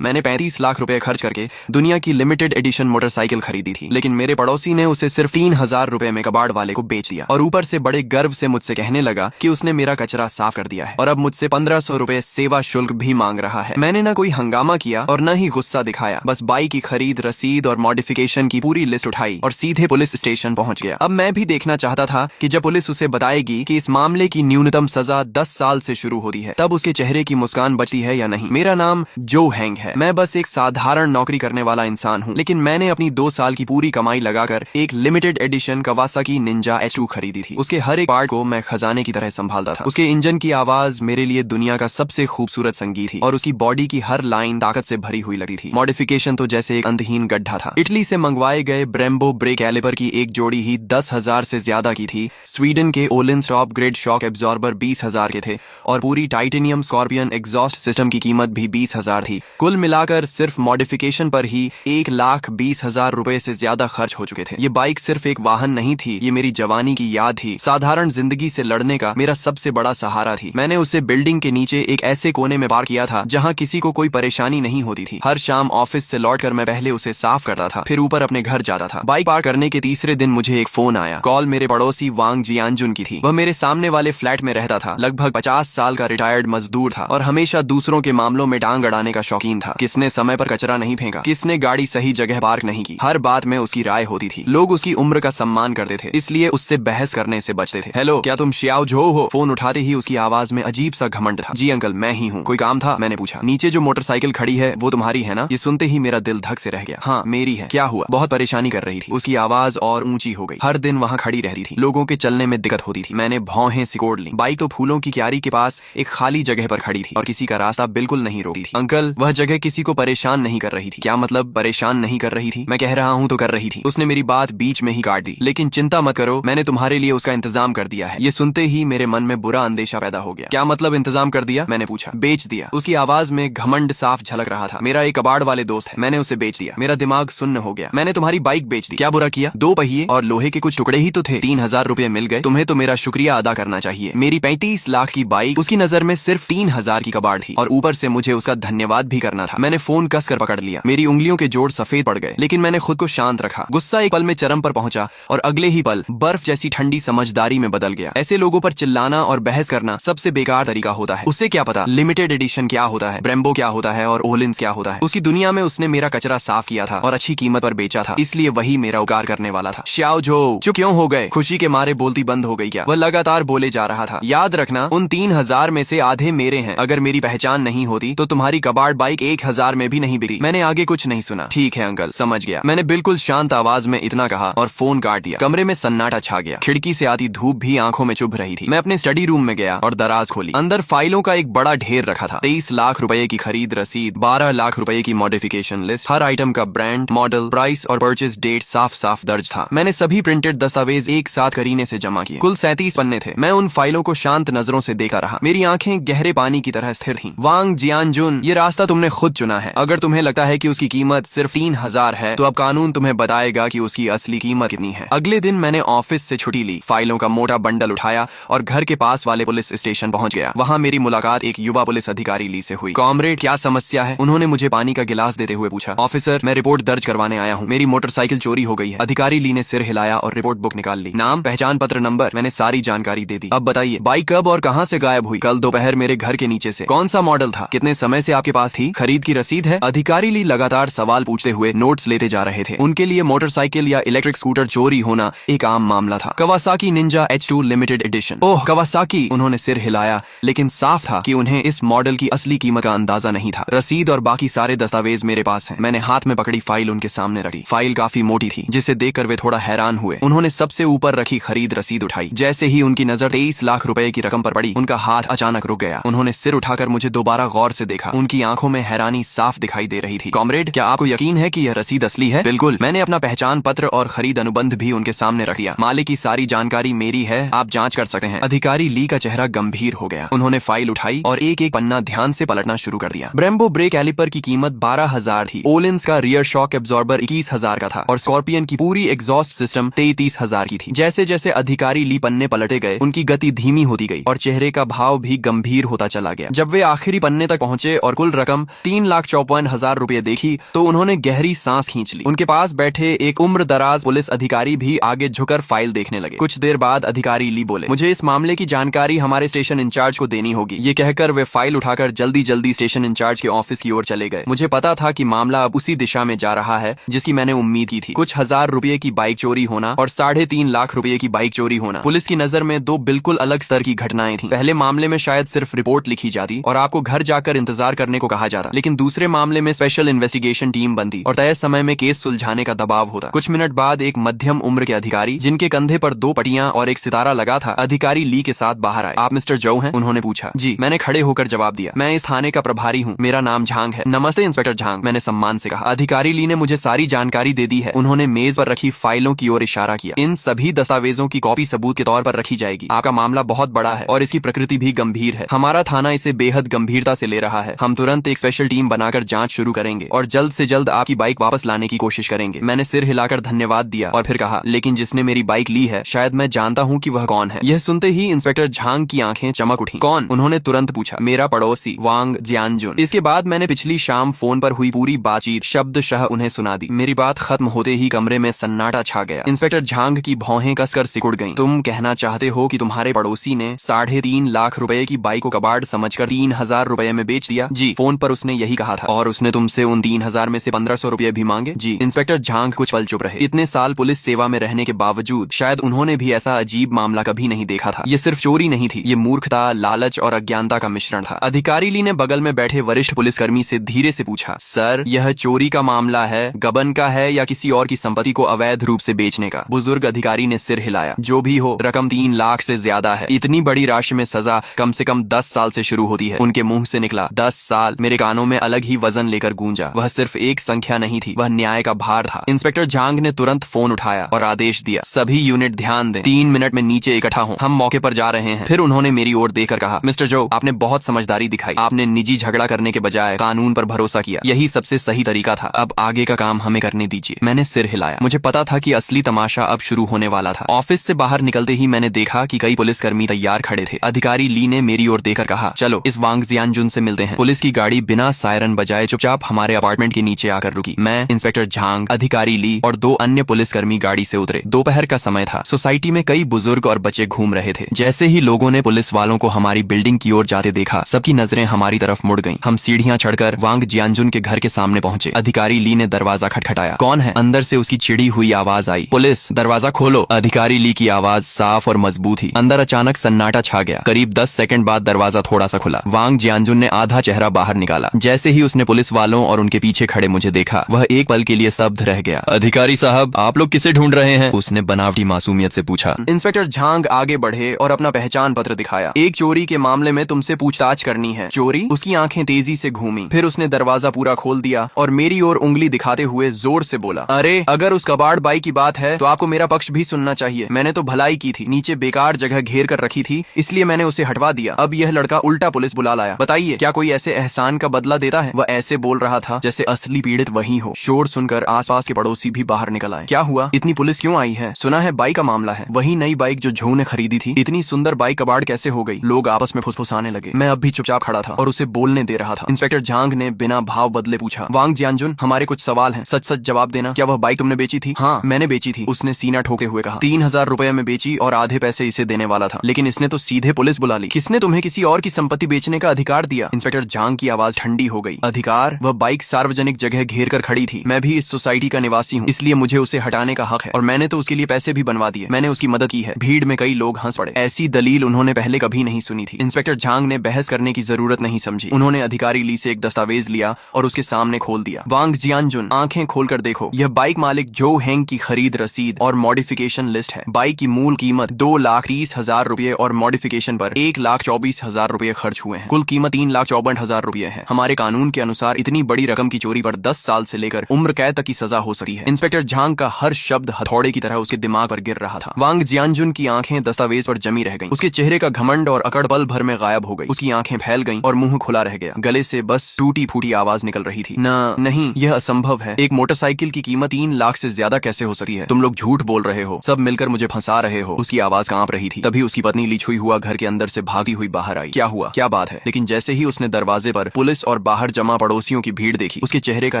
मैंने 35 लाख रुपए खर्च करके दुनिया की लिमिटेड एडिशन मोटरसाइकिल खरीदी थी, लेकिन मेरे पड़ोसी ने उसे सिर्फ 3,000 रुपए में कबाड़ वाले को बेच दिया और ऊपर से बड़े गर्व से मुझसे कहने लगा कि उसने मेरा कचरा साफ कर दिया है और अब मुझसे 1500 रुपए सेवा शुल्क भी मांग रहा है। मैंने ना कोई हंगामा किया और न ही गुस्सा दिखाया, बस बाइक की खरीद, रसीद और मॉडिफिकेशन की पूरी लिस्ट उठाई और सीधे पुलिस स्टेशन पहुंच गया। अब मैं भी देखना चाहता था कि जब पुलिस उसे बताएगी कि इस मामले की न्यूनतम सजा 10 साल से शुरू होती है, तब उसके चेहरे की मुस्कान बचती है या नहीं। मेरा नाम जो हैंग है, मैं बस एक साधारण नौकरी करने वाला इंसान हूँ, लेकिन मैंने अपनी 2 साल की पूरी कमाई लगाकर एक limited edition Kawasaki Ninja H2 खरीदी थी। उसके हर एक पार्ट को मैं खजाने की तरह संभालता था। उसके इंजन की आवाज मेरे लिए दुनिया का सबसे खूबसूरत संगीत थी और उसकी बॉडी की हर लाइन ताकत से भरी हुई लगती थी। मॉडिफिकेशन तो जैसे एक अंतहीन गड्ढा था। इटली से मंगवाए गए ब्रेम्बो ब्रेक कैलिपर की एक जोड़ी ही 10,000 से ज्यादा की थी। स्वीडन के ओलिंस टॉप ग्रेड शॉक एब्जॉर्बर 20,000 के थे और पूरी टाइटेनियम स्कॉर्पियन एग्जॉस्ट सिस्टम की कीमत भी 20,000 थी। कुल मिलाकर सिर्फ मॉडिफिकेशन पर ही 1,20,000 रुपए से ज्यादा खर्च हो चुके थे। ये बाइक सिर्फ एक वाहन नहीं थी, ये मेरी जवानी की याद थी, साधारण जिंदगी से लड़ने का मेरा सबसे बड़ा सहारा थी। मैंने उसे बिल्डिंग के नीचे एक ऐसे कोने में पार्क किया था जहां किसी को कोई परेशानी नहीं होती थी। हर शाम ऑफिस से लौटकर मैं पहले उसे साफ करता था, फिर ऊपर अपने घर जाता था। बाइक पार्क करने के तीसरे दिन मुझे एक फोन आया। कॉल मेरे पड़ोसी वांग जियानजुन की थी। वह मेरे सामने वाले फ्लैट में रहता था। लगभग 50 साल का रिटायर्ड मजदूर था और हमेशा दूसरों के मामलों में टांग अड़ाने का शौकीन था। किसने समय पर कचरा नहीं फेंका, किसने गाड़ी सही जगह पार्क नहीं की, हर बात में उसकी राय होती थी। लोग उसकी उम्र का सम्मान करते थे, इसलिए उससे बहस करने से बचते थे। हेलो, क्या तुम श्याओ झो हो? फोन उठाते ही उसकी आवाज में अजीब सा घमंड था। जी अंकल, मैं ही हूँ। कोई काम था? मैंने पूछा। नीचे जो मोटरसाइकिल खड़ी है वो तुम्हारी है ना? ये सुनते ही मेरा दिल धक से रह गया। हाँ, मेरी है। क्या हुआ? बहुत परेशानी कर रही थी। उसकी आवाज और ऊंची हो गई। हर दिन वहाँ खड़ी रहती थी, लोगों के चलने में दिक्कत होती थी। मैंने भौहें सिकोड़ ली। बाइक तो फूलों की क्यारी के पास एक खाली जगह पर खड़ी थी और किसी का रास्ता बिल्कुल नहीं रोकती थी। अंकल, वह जगह किसी को परेशान नहीं कर रही थी। क्या मतलब परेशान नहीं कर रही थी? मैं कह रहा हूँ तो कर रही थी। उसने मेरी बात बीच में ही काट दी। लेकिन चिंता मत करो, मैंने तुम्हारे लिए उसका इंतजाम कर दिया है। ये सुनते ही मेरे मन में बुरा अंदेशा पैदा हो गया। क्या मतलब इंतजाम कर दिया? मैंने पूछा। बेच दिया। उसकी आवाज में घमंड साफ झलक रहा था। मेरा एक कबाड़ वाले दोस्त है, मैंने उसे बेच दिया। मेरा दिमाग सुन्न हो गया। मैंने तुम्हारी बाइक बेच दी। क्या बुरा किया? 2 पहिए और लोहे के कुछ टुकड़े ही तो थे। 3,000 रुपए मिल गए। तुम्हें तो मेरा शुक्रिया अदा करना चाहिए। मेरी 35 लाख की बाइक उसकी नजर में सिर्फ 3,000 की कबाड़ थी और ऊपर से मुझे उसका धन्यवाद भी करना था। मैंने फोन कसकर पकड़ लिया। मेरी उंगलियों के जोड़ सफेद पड़ गए, लेकिन मैंने खुद को शांत रखा। गुस्सा एक पल में चरम पर पहुंचा और अगले ही पल बर्फ जैसी ठंडी समझदारी में बदल गया। ऐसे लोगों पर चिल्लाना और बहस करना सबसे बेकार तरीका होता है। उसे क्या पता लिमिटेड एडिशन क्या होता है, ब्रेम्बो क्या होता है और ओलिंस क्या होता है। उसकी दुनिया में उसने मेरा कचरा साफ किया था और अच्छी कीमत पर बेचा था, इसलिए वही मेरा उपकार करने वाला था। श्याओ झो, चुप क्यों हो गए? खुशी के मारे बोलती बंद हो गई क्या? वह लगातार बोले जा रहा था। याद रखना, उन 3,000 में से आधे मेरे हैं। अगर मेरी पहचान नहीं होती तो तुम्हारी कबाड़ बाइक 1,000 में भी नहीं बिकी। मैंने आगे कुछ नहीं सुना। ठीक है अंकल, समझ गया। मैंने बिल्कुल शांत आवाज में इतना कहा और फोन काट दिया। कमरे में सन्नाटा छा गया। खिड़की से आती धूप भी आंखों में चुभ रही थी। मैं अपने स्टडी रूम में गया और दराज खोली। अंदर फाइलों का एक बड़ा ढेर रखा था। 23 लाख रुपए की खरीद रसीद, 12 लाख रुपए की मॉडिफिकेशन लिस्ट, हर आइटम का ब्रांड, मॉडल, प्राइस और परचेज डेट साफ साफ दर्ज था। मैंने सभी प्रिंटेड दस्तावेज एक साथ करीने से जमा किए। कुल 37 पन्ने थे। मैं उन फाइलों को शांत नजरों से देखता रहा। मेरी आंखें गहरे पानी की तरह स्थिर थीं। वांग जियानजुन, ये रास्ता तुमने खुद चुना है। अगर तुम्हें लगता है कि उसकी कीमत सिर्फ 3,000 है, तो अब कानून तुम्हें बताएगा कि उसकी असली कीमत कितनी है। अगले दिन मैंने ऑफिस से छुट्टी ली, फाइलों का मोटा बंडल उठाया और घर के पास वाले पुलिस स्टेशन पहुंच गया। वहां मेरी मुलाकात एक युवा पुलिस अधिकारी ली से हुई। कॉमरेड, क्या समस्या है? उन्होंने मुझे पानी का गिलास देते हुए पूछा। ऑफिसर, मैं रिपोर्ट दर्ज करवाने आया हूँ। मेरी मोटरसाइकिल चोरी हो गई है। अधिकारी ली ने सिर हिलाया और रिपोर्ट बुक निकाल ली। नाम, पहचान पत्र नंबर, मैंने सारी जानकारी दे दी। अब बताइए, बाइक कब और कहाँ से गायब हुई? कल दोपहर मेरे घर के नीचे से। कौन सा मॉडल था? कितने समय से आपके पास थी? खरीद की रसीद है? अधिकारी ली लगातार सवाल पूछते हुए नोट्स लेते जा रहे थे। उनके लिए मोटरसाइकिल या इलेक्ट्रिक स्कूटर चोरी होना एक आम मामला था। Kawasaki Ninja H2 limited edition. Oh Kawasaki, उन्होंने सिर हिलाया, लेकिन साफ था कि उन्हें इस मॉडल की असली कीमत का अंदाजा नहीं था। रसीद और बाकी सारे दस्तावेज मेरे पास हैं। मैंने हाथ में पकड़ी फाइल उनके सामने रखी। फाइल काफी मोटी थी, जिसे देखकर वे थोड़ा हैरान हुए। उन्होंने सबसे ऊपर रखी खरीद रसीद उठाई। जैसे ही उनकी नजर 23 लाख रुपए की रकम पर पड़ी, उनका हाथ अचानक रुक गया। उन्होंने सिर उठाकर मुझे दोबारा गौर से देखा। उनकी आंखों में हैरानी साफ दिखाई दे रही थी। कॉमरेड, क्या आपको यकीन है कि यह रसीद असली है? बिल्कुल। मैंने अपना पहचान पत्र और खरीद अनुबंध भी उनके सामने रख दिया। मालिक की सारी जानकारी मेरी है, आप जांच कर सकते हैं। अधिकारी ली का चेहरा गंभीर हो गया। उन्होंने फाइल उठाई और एक एक पन्ना ध्यान से पलटना शुरू कर दिया। ब्रेम्बो ब्रेक कैलिपर की कीमत 12,000 थी। ओलिंस का रियर शॉक एब्जॉर्बर 21,000 का था और स्कॉर्पियन की पूरी एग्जॉस्ट सिस्टम 33,000 की थी। जैसे जैसे अधिकारी ली पन्ने पलटे गए, उनकी गति धीमी होती गई और चेहरे का भाव भी गंभीर होता चला गया। जब वे आखिरी पन्ने तक पहुंचे और कुल रकम 3,54,000 रुपए देखी तो उन्होंने गहरी सांस खींच ली। उनके पास बैठे एक उम्र दराज पुलिस अधिकारी भी आगे झुककर फाइल देखने लगे। कुछ देर बाद अधिकारी ली बोले, मुझे इस मामले की जानकारी हमारे स्टेशन इंचार्ज को देनी होगी। ये कहकर वे फाइल उठाकर जल्दी जल्दी स्टेशन इंचार्ज के ऑफिस की ओर चले गए। मुझे पता था कि मामला अब उसी दिशा में जा रहा है जिसकी मैंने उम्मीद की थी। कुछ हजार रुपए की बाइक चोरी होना और 3.5 लाख रुपए की बाइक चोरी होना पुलिस की नजर में दो बिल्कुल अलग स्तर की घटनाएं थी। पहले मामले में शायद सिर्फ रिपोर्ट लिखी जाती और आपको घर जाकर इंतजार करने को कहा जाता, लेकिन दूसरे मामले में स्पेशल इन्वेस्टिगेशन टीम बनती और तय समय में केस सुलझाने का दबाव होता। कुछ मिनट बाद एक मध्यम उम्र के अधिकारी जिनके कंधे पर 2 पट्टियां और एक सितारा लगा था, अधिकारी ली के साथ बाहर आए। आप मिस्टर जो हैं? उन्होंने पूछा। जी, मैंने खड़े होकर जवाब दिया। मैं इस थाने का प्रभारी हूँ, मेरा नाम झांग है। नमस्ते इंस्पेक्टर झांग, मैंने सम्मान से कहा। अधिकारी ली ने मुझे सारी जानकारी दे दी है। उन्होंने मेज पर रखी फाइलों की ओर इशारा किया। इन सभी दस्तावेजों की कॉपी सबूत के तौर पर रखी जाएगी। आपका मामला बहुत बड़ा है और इसकी प्रकृति भी गंभीर है। हमारा थाना इसे बेहद गंभीरता से ले रहा है। हम तुरंत एक स्पेशल टीम बनाकर जांच शुरू करेंगे और जल्द से जल्द आपकी बाइक वापस लाने की कोशिश करेंगे। मैंने सिर हिलाकर धन्यवाद दिया और फिर कहा, लेकिन जिसने मेरी बाइक ली है शायद मैं जानता हूँ कि वह कौन है। यह सुनते ही इंस्पेक्टर झांग की आंखें चमक उठी। कौन? उन्होंने तुरंत पूछा। मेरा पड़ोसी वांग जियानजुन। इसके बाद मैंने पिछली शाम फोन पर हुई पूरी बातचीत शब्दशः उन्हें सुना दी। मेरी बात खत्म होते ही कमरे में सन्नाटा छा गया। इंस्पेक्टर झांग की भौहें कसकर सिकुड़ गईं। तुम कहना चाहते हो कि तुम्हारे पड़ोसी ने 3.5 लाख रुपए की बाइक को कबाड़ समझकर 3,000 रुपए में बेच दिया? जी, फोन पर उसने यही कहा था। और उसने तुमसे उन 3,000 में से 1,500 रुपए भी मांगे? जी। इंस्पेक्टर झांग कुछ पल चुप रहे। इतने साल पुलिस सेवा में रहने के बावजूद शायद उन्होंने भी ऐसा अजीब मामला कभी नहीं देखा था। ये सिर्फ चोरी नहीं थी, ये मूर्खता, लालच और अज्ञानता का मिश्रण था। अधिकारी ली ने बगल में बैठे वरिष्ठ पुलिसकर्मी से धीरे से पूछा, सर, यह चोरी का मामला है, गबन का है या किसी और की संपत्ति को अवैध रूप से बेचने का? बुजुर्ग अधिकारी ने सिर हिलाया। जो भी हो, रकम 3 लाख से ज्यादा है। इतनी बड़ी राशि में सजा कम से कम 10 साल से शुरू होती है। उनके मुंह से निकला 10 साल। मेरे कानों में अलग ही वजन लेकर गूंजा। वह सिर्फ एक संख्या नहीं थी, वह न्याय का भार था। इंस्पेक्टर झांग ने तुरंत फोन उठाया और आदेश दिया, सभी यूनिट ध्यान दें, 3 मिनट में नीचे इकट्ठा हों, हम मौके पर जा रहे हैं। फिर उन्होंने मेरी ओर देखकर कहा, मिस्टर जो, आपने बहुत समझदारी दिखाई। आपने निजी झगड़ा करने के बजाय कानून पर भरोसा किया। यही सबसे सही तरीका था। अब आगे का काम हमें करने दीजिए। मैंने सिर हिलाया। मुझे पता था कि असली तमाशा अब शुरू होने वाला था। ऑफिस से बाहर निकलते ही मैंने देखा कि कई पुलिसकर्मी तैयार खड़े थे। अधिकारी ली ने मेरी ओर देखकर कहा, चलो इस वांग जियानजुन से मिलते हैं। पुलिस की गाड़ी बिना सायरन बजाए चुपचाप हमारे अपार्टमेंट के नीचे आकर रुकी। मैं, इंस्पेक्टर झांग, अधिकारी ली और 2 अन्य पुलिसकर्मी गाड़ी से उतरे। दोपहर का समय था। सोसाइटी में कई बुजुर्ग और बच्चे घूम रहे थे। जैसे ही लोगों ने पुलिस वालों को हमारी बिल्डिंग की ओर जाते देखा, सबकी नजरें हमारी तरफ मुड़ गईं। हम सीढ़ियां चढ़कर वांग जियानजुन के घर के सामने पहुंचे। अधिकारी ली ने दरवाजा खटखटाया। कौन है? अंदर से उसकी चिड़ी हुई आवाज आई। पुलिस, दरवाजा खोलो। अधिकारी ली की आवाज साफ और मजबूत थी। अंदर अचानक सन्नाटा छा गया। करीब 10 सेकंड बाद दरवाजा थोड़ा सा खुला। वांग जियानजुन ने आधा चेहरा बाहर निकाला। जैसे ही उसने पुलिस वालों और उनके पीछे खड़े मुझे देखा, वह एक पल के लिए स्तब्ध रह गया। अधिकारी साहब, आप लोग किसे ढूंढ रहे हैं? उसने बनावटी मासूमियत से पूछा। इंस्पेक्टर झांग आगे बढ़े और अपना पहचान पत्र दिखाया। एक चोरी के मामले में तुमसे पूछताछ करनी है। चोरी? उसकी आंखें तेजी से घूमी। फिर उसने दरवाजा पूरा खोल दिया और मेरी ओर उंगली दिखाते हुए जोर से बोला, अरे, अगर उस कबाड़ बाई की बात है तो आपको मेरा पक्ष भी सुनना चाहिए। मैंने तो भलाई की थी, नीचे बेकार जगह घेर कर रखी थी, इसलिए मैंने उसे हटवा दिया। अब यह लड़का उल्टा पुलिस बुला लाया। बताइए, क्या कोई ऐसे एहसान का बदला देता है? वह ऐसे बोल रहा था जैसे असली पीड़ित वही हो। शोर सुनकर आसपास के पड़ोसी भी बाहर निकल आए। क्या हुआ? इतनी पुलिस क्यों आई है? सुना है बाइक का मामला है। वही नई बाइक जो झो ने खरीदी थी। इतनी सुंदर बाइक कबाड़ कैसे हो गई? लोग आपस में फुसफुसाने लगे। मैं अब भी चुपचाप खड़ा था और उसे बोलने दे रहा था। इंस्पेक्टर झांग ने बिना भाव बदले पूछा, वांग जियानजुन, हमारे कुछ सवाल हैं, सच सच जवाब देना। क्या वह बाइक तुमने बेची थी? हाँ, मैंने बेची थी, उसने सीना ठोकते हुए कहा। 3,000 रुपए में बेची और आधे पैसे इसे देने वाला था, लेकिन इसने तो सीधे पुलिस बुला ली। किसने तुम्हें किसी और की संपत्ति बेचने का अधिकार दिया? इंस्पेक्टर झांग की आवाज ठंडी हो गई। अधिकार? वह बाइक सार्वजनिक जगह घेर कर खड़ी थी। मैं भी इस सोसाइटी का निवासी हूँ, इसलिए मुझे उसे हटाने का हक है और मैंने तो उसके लिए पैसे भी बनवा दिए। मैंने उसकी मदद की है। भीड़ में कई लोग हंस पड़े। ऐसी दलील उन्होंने पहले कभी नहीं सुनी थी। इंस्पेक्टर झांग ने बहस करने की जरूरत नहीं समझी। उन्होंने अधिकारी ली से एक दस्तावेज लिया और उसके सामने खोल दिया। वांग जियानजुन, आंखें खोलकर देखो, यह बाइक मालिक जो हेंग की खरीद रसीद और मॉडिफिकेशन लिस्ट है। बाइक की मूल कीमत 2,30,000 रुपए और मॉडिफिकेशन पर 1,24,000 रुपए खर्च हुए हैं। कुल कीमत 3,54,000 रुपए है। हमारे कानून के अनुसार इतनी बड़ी रकम की चोरी पर 10 साल से लेकर उम्र कैद तक की सजा हो सकती है। इंस्पेक्टर झांग का हर शब्द हथौड़े की तरह उसके दिमाग पर गिर रहा था। वांग जियानजुन की आंखें दस्तावेज पर जमी रह गईं। उसके चेहरे का घमंड और अकड़ पल भर में गायब हो गई। उसकी आंखें फैल गईं और मुंह खुला रह गया। गले से बस टूटी फूटी आवाज निकल रही थी, नहीं, यह असंभव है। एक मोटरसाइकिल की कीमत 3 लाख से ज्यादा कैसे हो सकती है? तुम लोग झूठ बोल रहे हो, सब मिलकर मुझे फंसा रहे हो। उसकी आवाज कांप रही थी। तभी उसकी पत्नी लिछुई हुआ घर के अंदर से भागती हुई बाहर आई। क्या हुआ? क्या बात है? लेकिन जैसे ही उसने दरवाजे पर पुलिस और और बाहर जमा पड़ोसियों की भीड़ देखी, उसके चेहरे का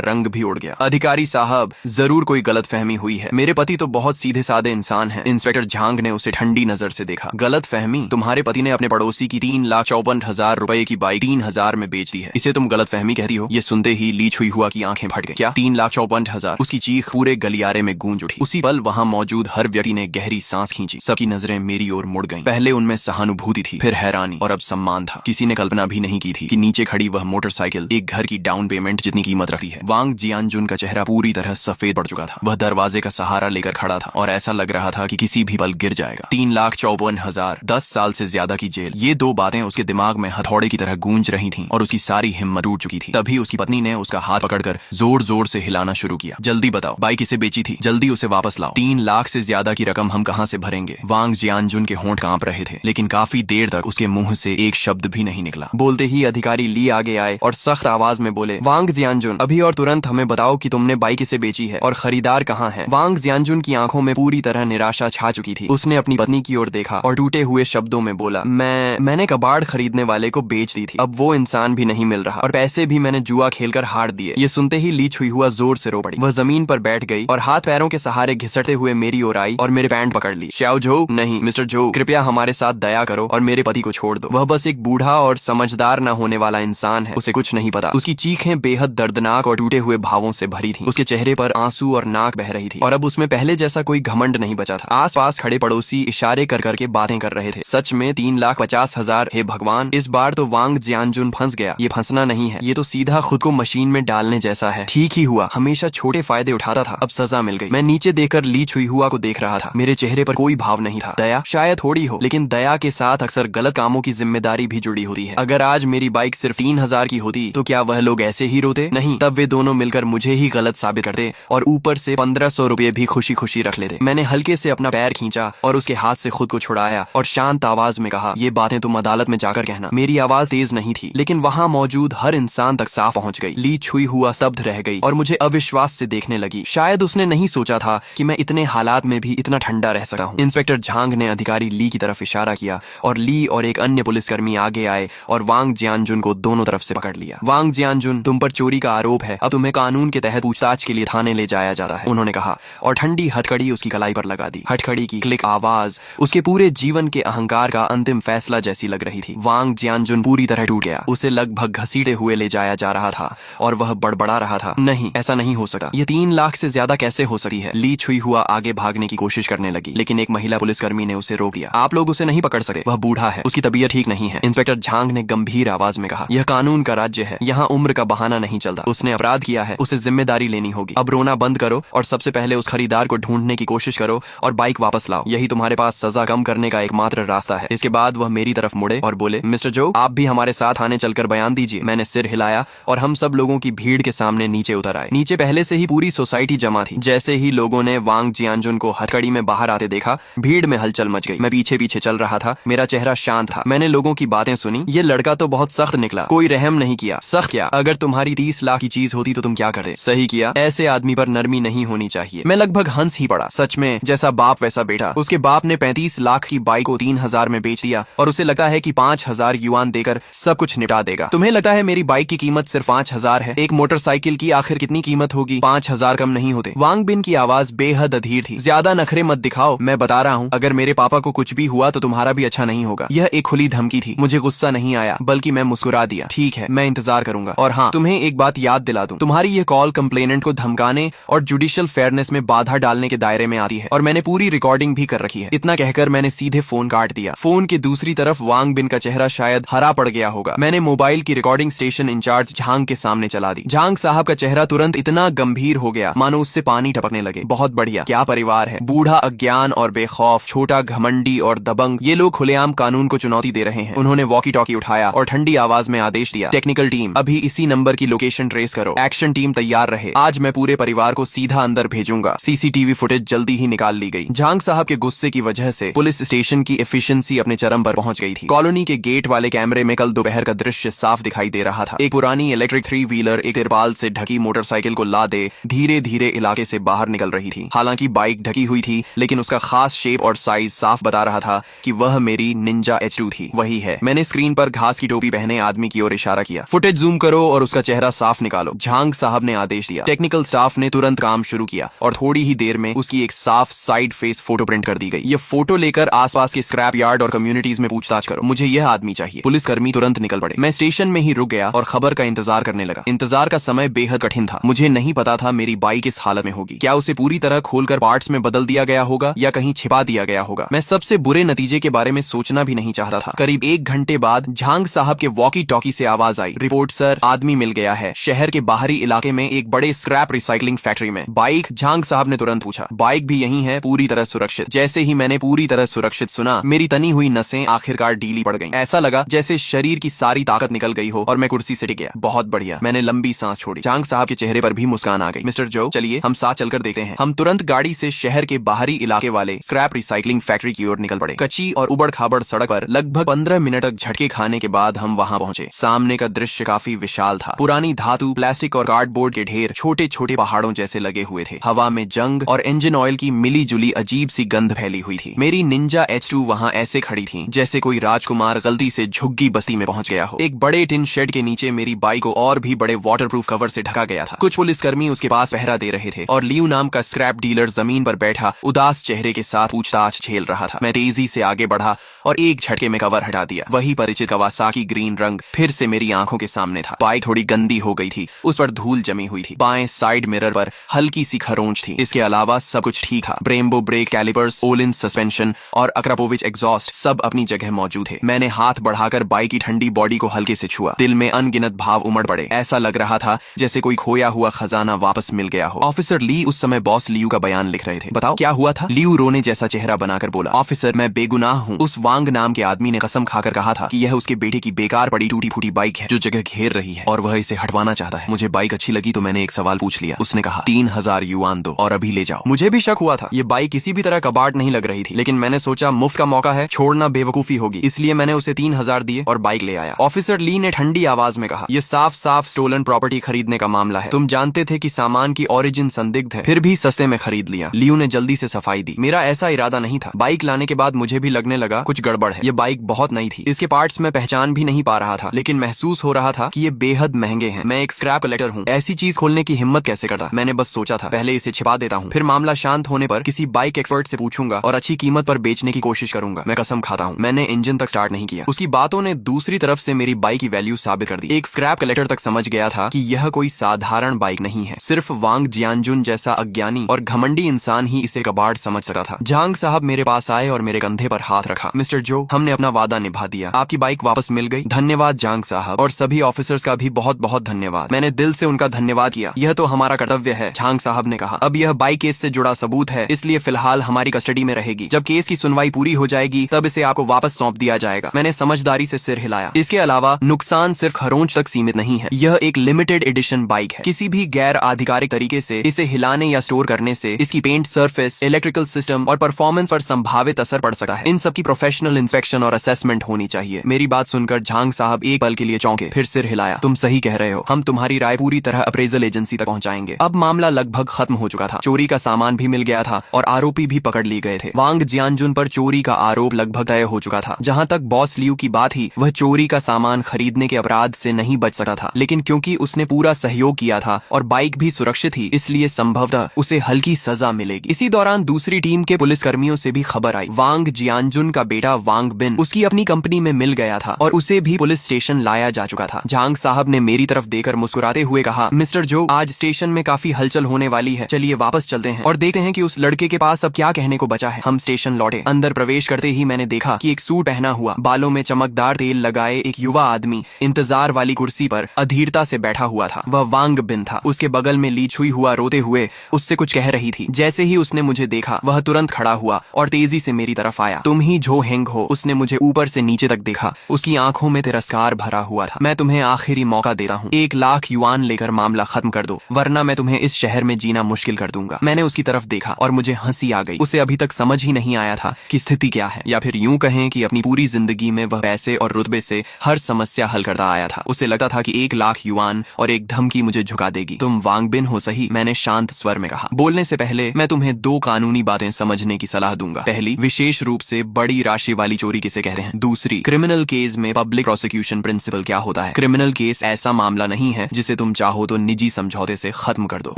रंग भी उड़ गया। अधिकारी साहब, जरूर कोई गलतफहमी हुई है। मेरे पति तो बहुत सीधे साधे इंसान हैं। इंस्पेक्टर झांग ने उसे ठंडी नजर से देखा। गलतफहमी? तुम्हारे पति ने अपने पड़ोसी की 3,54,000 रुपए की बाइक 3,000 में बेच दी है, इसे तुम गलतफहमी कहती हो? ये सुनते ही ली छुई हुआ की आंखें फट गई। क्या 3,54,000? उसकी चीख पूरे गलियारे में गूंज उठी। उसी पल वहां मौजूद हर व्यक्ति ने गहरी सांस खींची। सबकी नजरें मेरी ओर मुड़ गईं। पहले उनमें सहानुभूति थी, फिर हैरानी और अब सम्मान था। किसी ने कल्पना भी नहीं की थी कि नीचे खड़ी वह मोटरसाइकिल एक घर की डाउन पेमेंट जितनी कीमत रखती है। वांग जियानजुन का चेहरा पूरी तरह सफेद पड़ चुका था। वह दरवाजे का सहारा लेकर खड़ा था और ऐसा लग रहा था कि किसी भी पल गिर जाएगा। 3,54,000, 10 साल से ज्यादा की जेल, ये दो बातें उसके दिमाग में हथौड़े की तरह गूंज रही थीं और उसकी सारी हिम्मत टूट चुकी थी। तभी उसकी पत्नी ने उसका हाथ पकड़कर जोर जोर से हिलाना शुरू किया। जल्दी बताओ, बाइक किसे बेची थी? जल्दी उसे वापस लाओ। 3 लाख से ज्यादा की रकम हम कहां से भरेंगे? वांग जियानजुन के होंठ कांप रहे थे, लेकिन काफी देर तक उसके मुंह से एक शब्द भी नहीं निकला। बोलते ही अधिकारी ली आगे आए और सख्त आवाज में बोले, वांग जियानजुन, अभी और तुरंत हमें बताओ कि तुमने बाइक किसे बेची है और खरीदार कहाँ है? वांग जियानजुन की आंखों में पूरी तरह निराशा छा चुकी थी। उसने अपनी पत्नी की ओर देखा और टूटे हुए शब्दों में बोला, मैंने कबाड़ खरीदने वाले को बेच दी थी। अब वो इंसान भी नहीं मिल रहा और पैसे भी मैंने जुआ खेलकर हार दिए। ये सुनते ही ली छुई हुआ जोर से रो पड़ी। वह जमीन पर बैठ गई और हाथ पैरों के सहारे घिसटते हुए मेरी ओर आई और मेरे पैंट पकड़ ली। श्याओ झो, नहीं मिस्टर झो, कृपया हमारे साथ दया करो और मेरे पति को छोड़ दो। वह बस एक बूढ़ा और समझदार न होने वाला इंसान है, उसे कुछ नहीं पता। उसकी चीखें बेहद दर्दनाक और टूटे हुए भावों से भरी थी। उसके चेहरे पर आंसू और नाक बह रही थी और अब उसमें पहले जैसा कोई घमंड नहीं बचा था। आस पास खड़े पड़ोसी इशारे कर करके बातें कर रहे थे। सच में 3,50,000? हे भगवान, इस बार तो वांग जियानजुन फंस गया। ये फंसना नहीं है, ये तो सीधा खुद को मशीन में डालने जैसा है। ठीक ही हुआ, हमेशा छोटे फायदे उठाता था, अब सजा मिल गई। मैं नीचे देखकर ली छुई हुआ को देख रहा था। मेरे चेहरे पर कोई भाव नहीं था। दया शायद थोड़ी हो, लेकिन दया के साथ अक्सर गलत कामों की जिम्मेदारी भी जुड़ी होती है। अगर आज मेरी बाइक सिर्फ 3,000 की होती तो क्या वह लोग ऐसे ही रोते? नहीं, तब वे दोनों मिलकर मुझे ही गलत साबित करते और ऊपर से 1,500 रुपए भी खुशी खुशी रख लेते। मैंने हल्के से अपना पैर खींचा और उसके हाथ से खुद को छुड़ाया और शांत आवाज में कहा, ये बातें तुम अदालत में जाकर कहना। मेरी आवाज तेज नहीं थी, लेकिन वहां मौजूद हर इंसान तक साफ पहुंच गई। ली छुई हुआ स्तब्ध रह गई और मुझे अविश्वास से देखने लगी। शायद उसने नहीं सोचा था कि मैं इतने हालात में भी इतना ठंडा रह सकता हूँ। इंस्पेक्टर झांग ने अधिकारी ली की तरफ इशारा किया और ली और एक अन्य पुलिसकर्मी आगे आए और वांग जियानजुन को दोनों तरफ से पकड़ लिया। वांग जियानजुन, तुम पर चोरी का आरोप है, अब तुम्हें कानून के तहत पूछताछ के लिए थाने ले जाया जाता है, उन्होंने कहा और ठंडी हथकड़ी उसकी कलाई पर लगा दी। हथकड़ी की क्लिक आवाज उसके पूरे जीवन के अहंकार का अंतिम फैसला जैसी लग रही थी। वांग जियानजुन पूरी तरह टूट गया। उसे लगभग घसीटे हुए ले जाया जा रहा था और वह बड़बड़ा रहा था, नहीं, ऐसा नहीं हो सकता। ये 3 लाख से ज्यादा कैसे हो सकती है? ली छुई हुआ आगे भागने की कोशिश करने लगी, लेकिन एक महिला पुलिसकर्मी ने उसे रोक दिया। आप लोग उसे नहीं पकड़ सकते, वह बूढ़ा है, उसकी तबीयत ठीक नहीं है। इंस्पेक्टर झांग ने गंभीर आवाज में कहा, यह कानून का राज्य है, यहाँ उम्र का बहाना नहीं चलता। उसने अपराध किया है, उसे जिम्मेदारी लेनी होगी। अब रोना बंद करो और सबसे पहले उस खरीदार को ढूंढने की कोशिश करो और बाइक वापस लाओ। यही तुम्हारे पास सजा कम करने का एकमात्र रास्ता है। इसके बाद वह मेरी तरफ मुड़े और बोले, मिस्टर जो, आप भी हमारे साथ आने चलकर बयान दीजिए। मैंने सिर हिलाया और हम सब लोगों की भीड़ के सामने नीचे उतर आए। नीचे पहले से ही पूरी सोसाइटी जमा थी। जैसे ही लोगों ने वांग जियानजुन को हथकड़ी में बाहर आते देखा, भीड़ में हलचल मच गई। मैं पीछे पीछे चल रहा था, मेरा चेहरा शांत था। मैंने लोगों की बातें सुनी। ये लड़का तो बहुत सख्त निकला, कोई रहम नहीं किया। सख्त क्या? अगर तुम्हारी 30 लाख की चीज होती तो तुम क्या करते? सही किया, ऐसे आदमी पर नरमी नहीं होनी चाहिए। मैं लगभग हंस ही पड़ा। सच में, जैसा बाप वैसा बेटा। उसके बाप ने 35 लाख की बाइक को 3,000 में बेच दिया और उसे लगता है कि 5,000 युआन देकर सब कुछ निपटा देगा। तुम्हें लगता है मेरी बाइक की कीमत सिर्फ 5,000 है? एक मोटरसाइकिल की आखिर कितनी कीमत होगी? 5,000 कम नहीं होते। वांग बिन की आवाज बेहद अधीर थी। ज्यादा नखरे मत दिखाओ, मैं बता रहा हूँ, अगर मेरे पापा को कुछ भी हुआ तो तुम्हारा भी अच्छा नहीं होगा। यह एक खुली धमकी थी। मुझे गुस्सा नहीं आया, बल्कि मैं मुस्कुरा दिया। ठीक है, मैं इंतजार करूंगा। और हाँ, तुम्हें एक बात याद दिला दूं, तुम्हारी ये कॉल कंप्लेनेंट को धमकाने और जुडिशियल फेयरनेस में बाधा डालने के दायरे में आती है और मैंने पूरी रिकॉर्डिंग भी कर रखी है। इतना कहकर मैंने सीधे फोन काट दिया। फोन के दूसरी तरफ वांग बिन का चेहरा शायद हरा पड़ गया होगा। मैंने मोबाइल की रिकॉर्डिंग स्टेशन इंचार्ज झांग के सामने चला दी। झांग साहब का चेहरा तुरंत इतना गंभीर हो गया मानो उससे पानी टपकने लगे। बहुत बढ़िया, क्या परिवार है। बूढ़ा अज्ञान और बेखौफ, छोटा घमंडी और दबंग, ये लोग खुलेआम कानून को चुनौती दे रहे हैं। उन्होंने वॉकी टॉकी उठाया और ठंडी आवाज में आदेश दिया, टेक्निकल टीम, अभी इसी नंबर की लोकेशन ट्रेस करो। एक्शन टीम तैयार रहे। आज मैं पूरे परिवार को सीधा अंदर भेजूंगा। सीसीटीवी फुटेज जल्दी ही निकाल ली गई। झांग साहब के गुस्से की वजह से पुलिस स्टेशन की एफिशिएंसी अपने चरम पर पहुंच गई थी। कॉलोनी के गेट वाले कैमरे में कल दोपहर का दृश्य साफ दिखाई दे रहा था। एक पुरानी इलेक्ट्रिक 3 व्हीलर एक तिरपाल से ढकी मोटरसाइकिल को लादे धीरे धीरे इलाके से बाहर निकल रही थी। हालांकि बाइक ढकी हुई थी, लेकिन उसका खास शेप और साइज साफ बता रहा था कि वह मेरी निंजा H2 थी। वही है। मैंने स्क्रीन पर घास की टोपी पहने आदमी की ओर इशारा किया। फुटेज जूम करो और उसका चेहरा साफ निकालो, झांग साहब ने आदेश दिया। टेक्निकल स्टाफ ने तुरंत काम शुरू किया और थोड़ी ही देर में उसकी एक साफ साइड फेस फोटो प्रिंट कर दी गई। ये फोटो लेकर आसपास के स्क्रैप यार्ड और कम्युनिटीज में पूछताछ करो, मुझे यह आदमी चाहिए। पुलिसकर्मी तुरंत निकल पड़े। मैं स्टेशन में ही रुक गया और खबर का इंतजार करने लगा। इंतजार का समय बेहद कठिन था। मुझे नहीं पता था मेरी बाइक किस हालत में होगी। क्या उसे पूरी तरह खोलकर पार्ट्स में बदल दिया गया होगा या कहीं छिपा दिया गया होगा। मैं सबसे बुरे नतीजे के बारे में सोचना भी नहीं चाहता था। करीब 1 घंटे बाद झांग साहब के वॉकी टॉकी से आवाज आई, रिपोर्ट सर, आदमी मिल गया है शहर के बाहरी इलाके में एक बड़े स्क्रैप रिसाइकलिंग फैक्ट्री में। बाइक? झांग साहब ने तुरंत पूछा। बाइक भी यही है, पूरी तरह सुरक्षित। जैसे ही मैंने पूरी तरह सुरक्षित सुना, मेरी तनी हुई नसें आखिरकार ढीली पड़ गईं। ऐसा लगा जैसे शरीर की सारी ताकत निकल गई हो और मैं कुर्सी से टिक गया। बहुत बढ़िया, मैंने लंबी सांस छोड़ी। झांग साहब के चेहरे पर भी मुस्कान आ गई। मिस्टर जो, चलिए हम साथ चलकर देखते हैं। हम तुरंत गाड़ी से शहर के बाहरी इलाके वाले स्क्रैप रिसाइकलिंग फैक्ट्री की ओर निकल पड़े। कच्ची और उबड़ खाबड़ सड़क पर लगभग 15 मिनट तक झटके खाने के बाद हम वहां पहुंचे। सामने का दृश्य काफी विशाल था। पुरानी धातु, प्लास्टिक और कार्डबोर्ड के ढेर छोटे छोटे पहाड़ों जैसे लगे हुए थे। हवा में जंग और इंजन ऑयल की मिली जुली अजीब सी गंध फैली हुई थी। मेरी निंजा H2 वहां ऐसे खड़ी थी जैसे कोई राजकुमार गलती से झुग्गी बस्ती में पहुंच गया हो। एक बड़े टिन शेड के नीचे मेरी बाइक को और भी बड़े वाटरप्रूफ कवर से ढका गया था। कुछ पुलिसकर्मी उसके पास पहरा दे रहे थे और लियू नाम का स्क्रैप डीलर जमीन पर बैठा उदास चेहरे के साथ पूछताछ झेल रहा था। मैं तेजी से आगे बढ़ा और एक झटके में कवर हटा दिया। वही परिचित कवासाकी ग्रीन रंग फिर से मेरी आंखों के सामने था। बाइक थोड़ी गंदी हो गई थी, उस पर धूल जमी हुई थी। बाएं साइड मिरर पर हल्की सी खरोंच थी। इसके अलावा सब कुछ ठीक था। Brembo brake calipers, Olin suspension और अक्रापोविच एग्जॉस्ट सब अपनी जगह मौजूद थे। मैंने हाथ बढ़ाकर बाइक की ठंडी बॉडी को हल्के से छुआ। दिल में अनगिनत भाव उमड़ पड़े। ऐसा लग रहा था जैसे कोई खोया हुआ खजाना वापस मिल गया हो। ऑफिसर ली उस समय बॉस लियू का बयान लिख रहे थे। बताओ क्या हुआ था? लियू रोने जैसा चेहरा बनाकर बोला, ऑफिसर मैं बेगुनाह हूँ। उस वांग नाम के आदमी ने कसम खाकर कहा था कि यह उसके बेटे की बेकार पड़ी टूटी फूटी बाइक है जो जगह घेर रही है और वह इसे हटवाना चाहता है। मुझे बाइक अच्छी लगी तो मैंने एक सवाल पूछ लिया। उसने कहा 3000 युआन दो और अभी ले जाओ। मुझे भी शक हुआ था। ये बाइक किसी भी तरह कबाड़ नहीं लग रही थी, लेकिन मैंने सोचा मुफ्त का मौका है, छोड़ना बेवकूफी होगी, इसलिए मैंने उसे 3000 दिए और बाइक ले आया। ऑफिसर ली ने ठंडी आवाज में कहा, यह साफ साफ स्टोलन प्रॉपर्टी खरीदने का मामला है। तुम जानते थे कि सामान की ओरिजिन संदिग्ध है, फिर भी सस्ते में खरीद लिया। लियू ने जल्दी से सफाई दी। मेरा ऐसा इरादा नहीं था। बाइक लाने के बाद मुझे भी लगने लगा कुछ गड़बड़ है। ये बाइक बहुत नई थी, इसके पार्ट्स में पहचान भी नहीं पा रहा था, लेकिन महसूस हो रहा था कि ये बेहद महंगे हैं। मैं एक स्क्रैप कलेक्टर हूँ, ऐसी चीज खोलने की हिम्मत कैसे करता। मैंने बस सोचा था पहले इसे छिपा देता हूँ, फिर मामला शांत होने पर किसी बाइक एक्सपर्ट से पूछूंगा और अच्छी कीमत पर बेचने की कोशिश करूंगा। मैं कसम खाता हूँ मैंने इंजन तक स्टार्ट नहीं किया। उसकी बातों ने दूसरी तरफ से मेरी बाइक की वैल्यू साबित कर दी। एक स्क्रैप कलेक्टर तक समझ गया था कि यह कोई साधारण बाइक नहीं है। सिर्फ वांग जियानजुन जैसा अज्ञानी और घमंडी इंसान ही इसे कबाड़ समझ सकता था। झांग साहब मेरे पास आए और मेरे कंधे पर हाथ रखा। मिस्टर जो, हमने अपना वादा निभा दिया, आपकी बाइक वापस मिल गई। धन्यवाद झांग साहब, और सभी ऑफिसर्स का भी बहुत बहुत धन्यवाद। मैंने दिल से उनका धन्यवाद किया। यह तो हमारा कर्तव्य है, झांग साहब ने कहा। अब यह बाइक केस से जुड़ा सबूत है, इसलिए फिलहाल हमारी कस्टडी में रहेगी। जब केस की सुनवाई पूरी हो जाएगी तब इसे आपको वापस सौंप दिया जाएगा। मैंने समझदारी से सिर हिलाया। इसके अलावा नुकसान सिर्फ खरोंच तक सीमित नहीं है। यह एक लिमिटेड एडिशन बाइक है। किसी भी गैर आधिकारिक तरीके से इसे हिलाने या स्टोर करने से इसकी पेंट सरफेस, इलेक्ट्रिकल सिस्टम और परफॉर्मेंस पर संभावित असर पड़ सकता है। इन सबकी प्रोफेशनल इंस्पेक्शन और असेसमेंट होनी चाहिए। मेरी बात सुनकर झांग साहब एक पल के लिए चौंके, फिर सिर हिलाया। तुम सही कह रहे हो, हम तुम्हारी राय पूरी तरह अप्रेजल एजेंसी तक पहुंचाएंगे। अब मामला लगभग खत्म हो चुका था। चोरी का सामान भी मिल गया था और आरोपी भी पकड़ लिए गए थे। वांग जियानजुन पर चोरी का आरोप लगभग तय हो चुका था। जहां तक बॉस लियू की बात ही, वह चोरी का सामान खरीदने के अपराध से नहीं बच सकता था, लेकिन क्योंकि उसने पूरा सहयोग किया था और बाइक भी सुरक्षित थी, इसलिए संभवतः उसे हल्की सजा मिलेगी। इसी दौरान दूसरी टीम के पुलिसकर्मियों से भी खबर आई। वांग जियानजुन का बेटा वांग बिन उसकी अपनी कंपनी में मिल गया था और उसे भी पुलिस स्टेशन लाया जा चुका था। झांग साहब ने मेरी तरफ देकर मुस्कुराते हुए कहा, मिस्टर जो, आज स्टेशन में काफी हलचल होने वाली है, चलिए वापस चलते हैं और देखते हैं कि उस लड़के के पास अब क्या कहने को बचा है। हम स्टेशन लौटे। अंदर प्रवेश करते ही मैंने देखा कि एक सूट पहना हुआ, बालों में चमकदार तेल लगाए एक युवा आदमी इंतजार वाली कुर्सी पर अधीरता से बैठा हुआ था। वह वांग बिन था। उसके बगल में ली छुई हुआ रोते हुए उससे कुछ कह रही थी। जैसे ही उसने मुझे देखा, वह तुरंत खड़ा हुआ और तेजी से मेरी तरफ आया। तुम ही जो हेंग हो? उसने मुझे ऊपर से नीचे तक देखा। उसकी आंखों में तिरस्कार भरा हुआ था। मैं तुम्हें आखिरी मौका देता हूँ, 1 लाख युआन लेकर मामला खत्म कर दो, वरना मैं तुम्हें इस शहर में जीना मुश्किल कर दूंगा। मैंने उसकी तरफ देखा और मुझे हंसी आ गई। उसे अभी तक समझ ही नहीं आया था कि स्थिति क्या है, या फिर यूं कहें कि अपनी पूरी जिंदगी में वह पैसे और रुतबे से हर समस्या हल करता आया था। उसे लगता था कि 1 लाख युआन और एक धमकी मुझे झुका देगी। तुम वांग बिन हो सही, मैंने शांत स्वर में कहा। बोलने से पहले मैं तुम्हें 2 कानूनी बातें समझने की सलाह दूंगा। पहली, विशेष रूप से बड़ी राशि वाली चोरी किसे कहते हैं। दूसरी, क्रिमिनल केस में पब्लिक प्रोसिक्यूशन प्रिंसिपल क्या होता होता है। क्रिमिनल केस ऐसा मामला नहीं है जिसे तुम चाहो तो निजी समझौते से खत्म कर दो।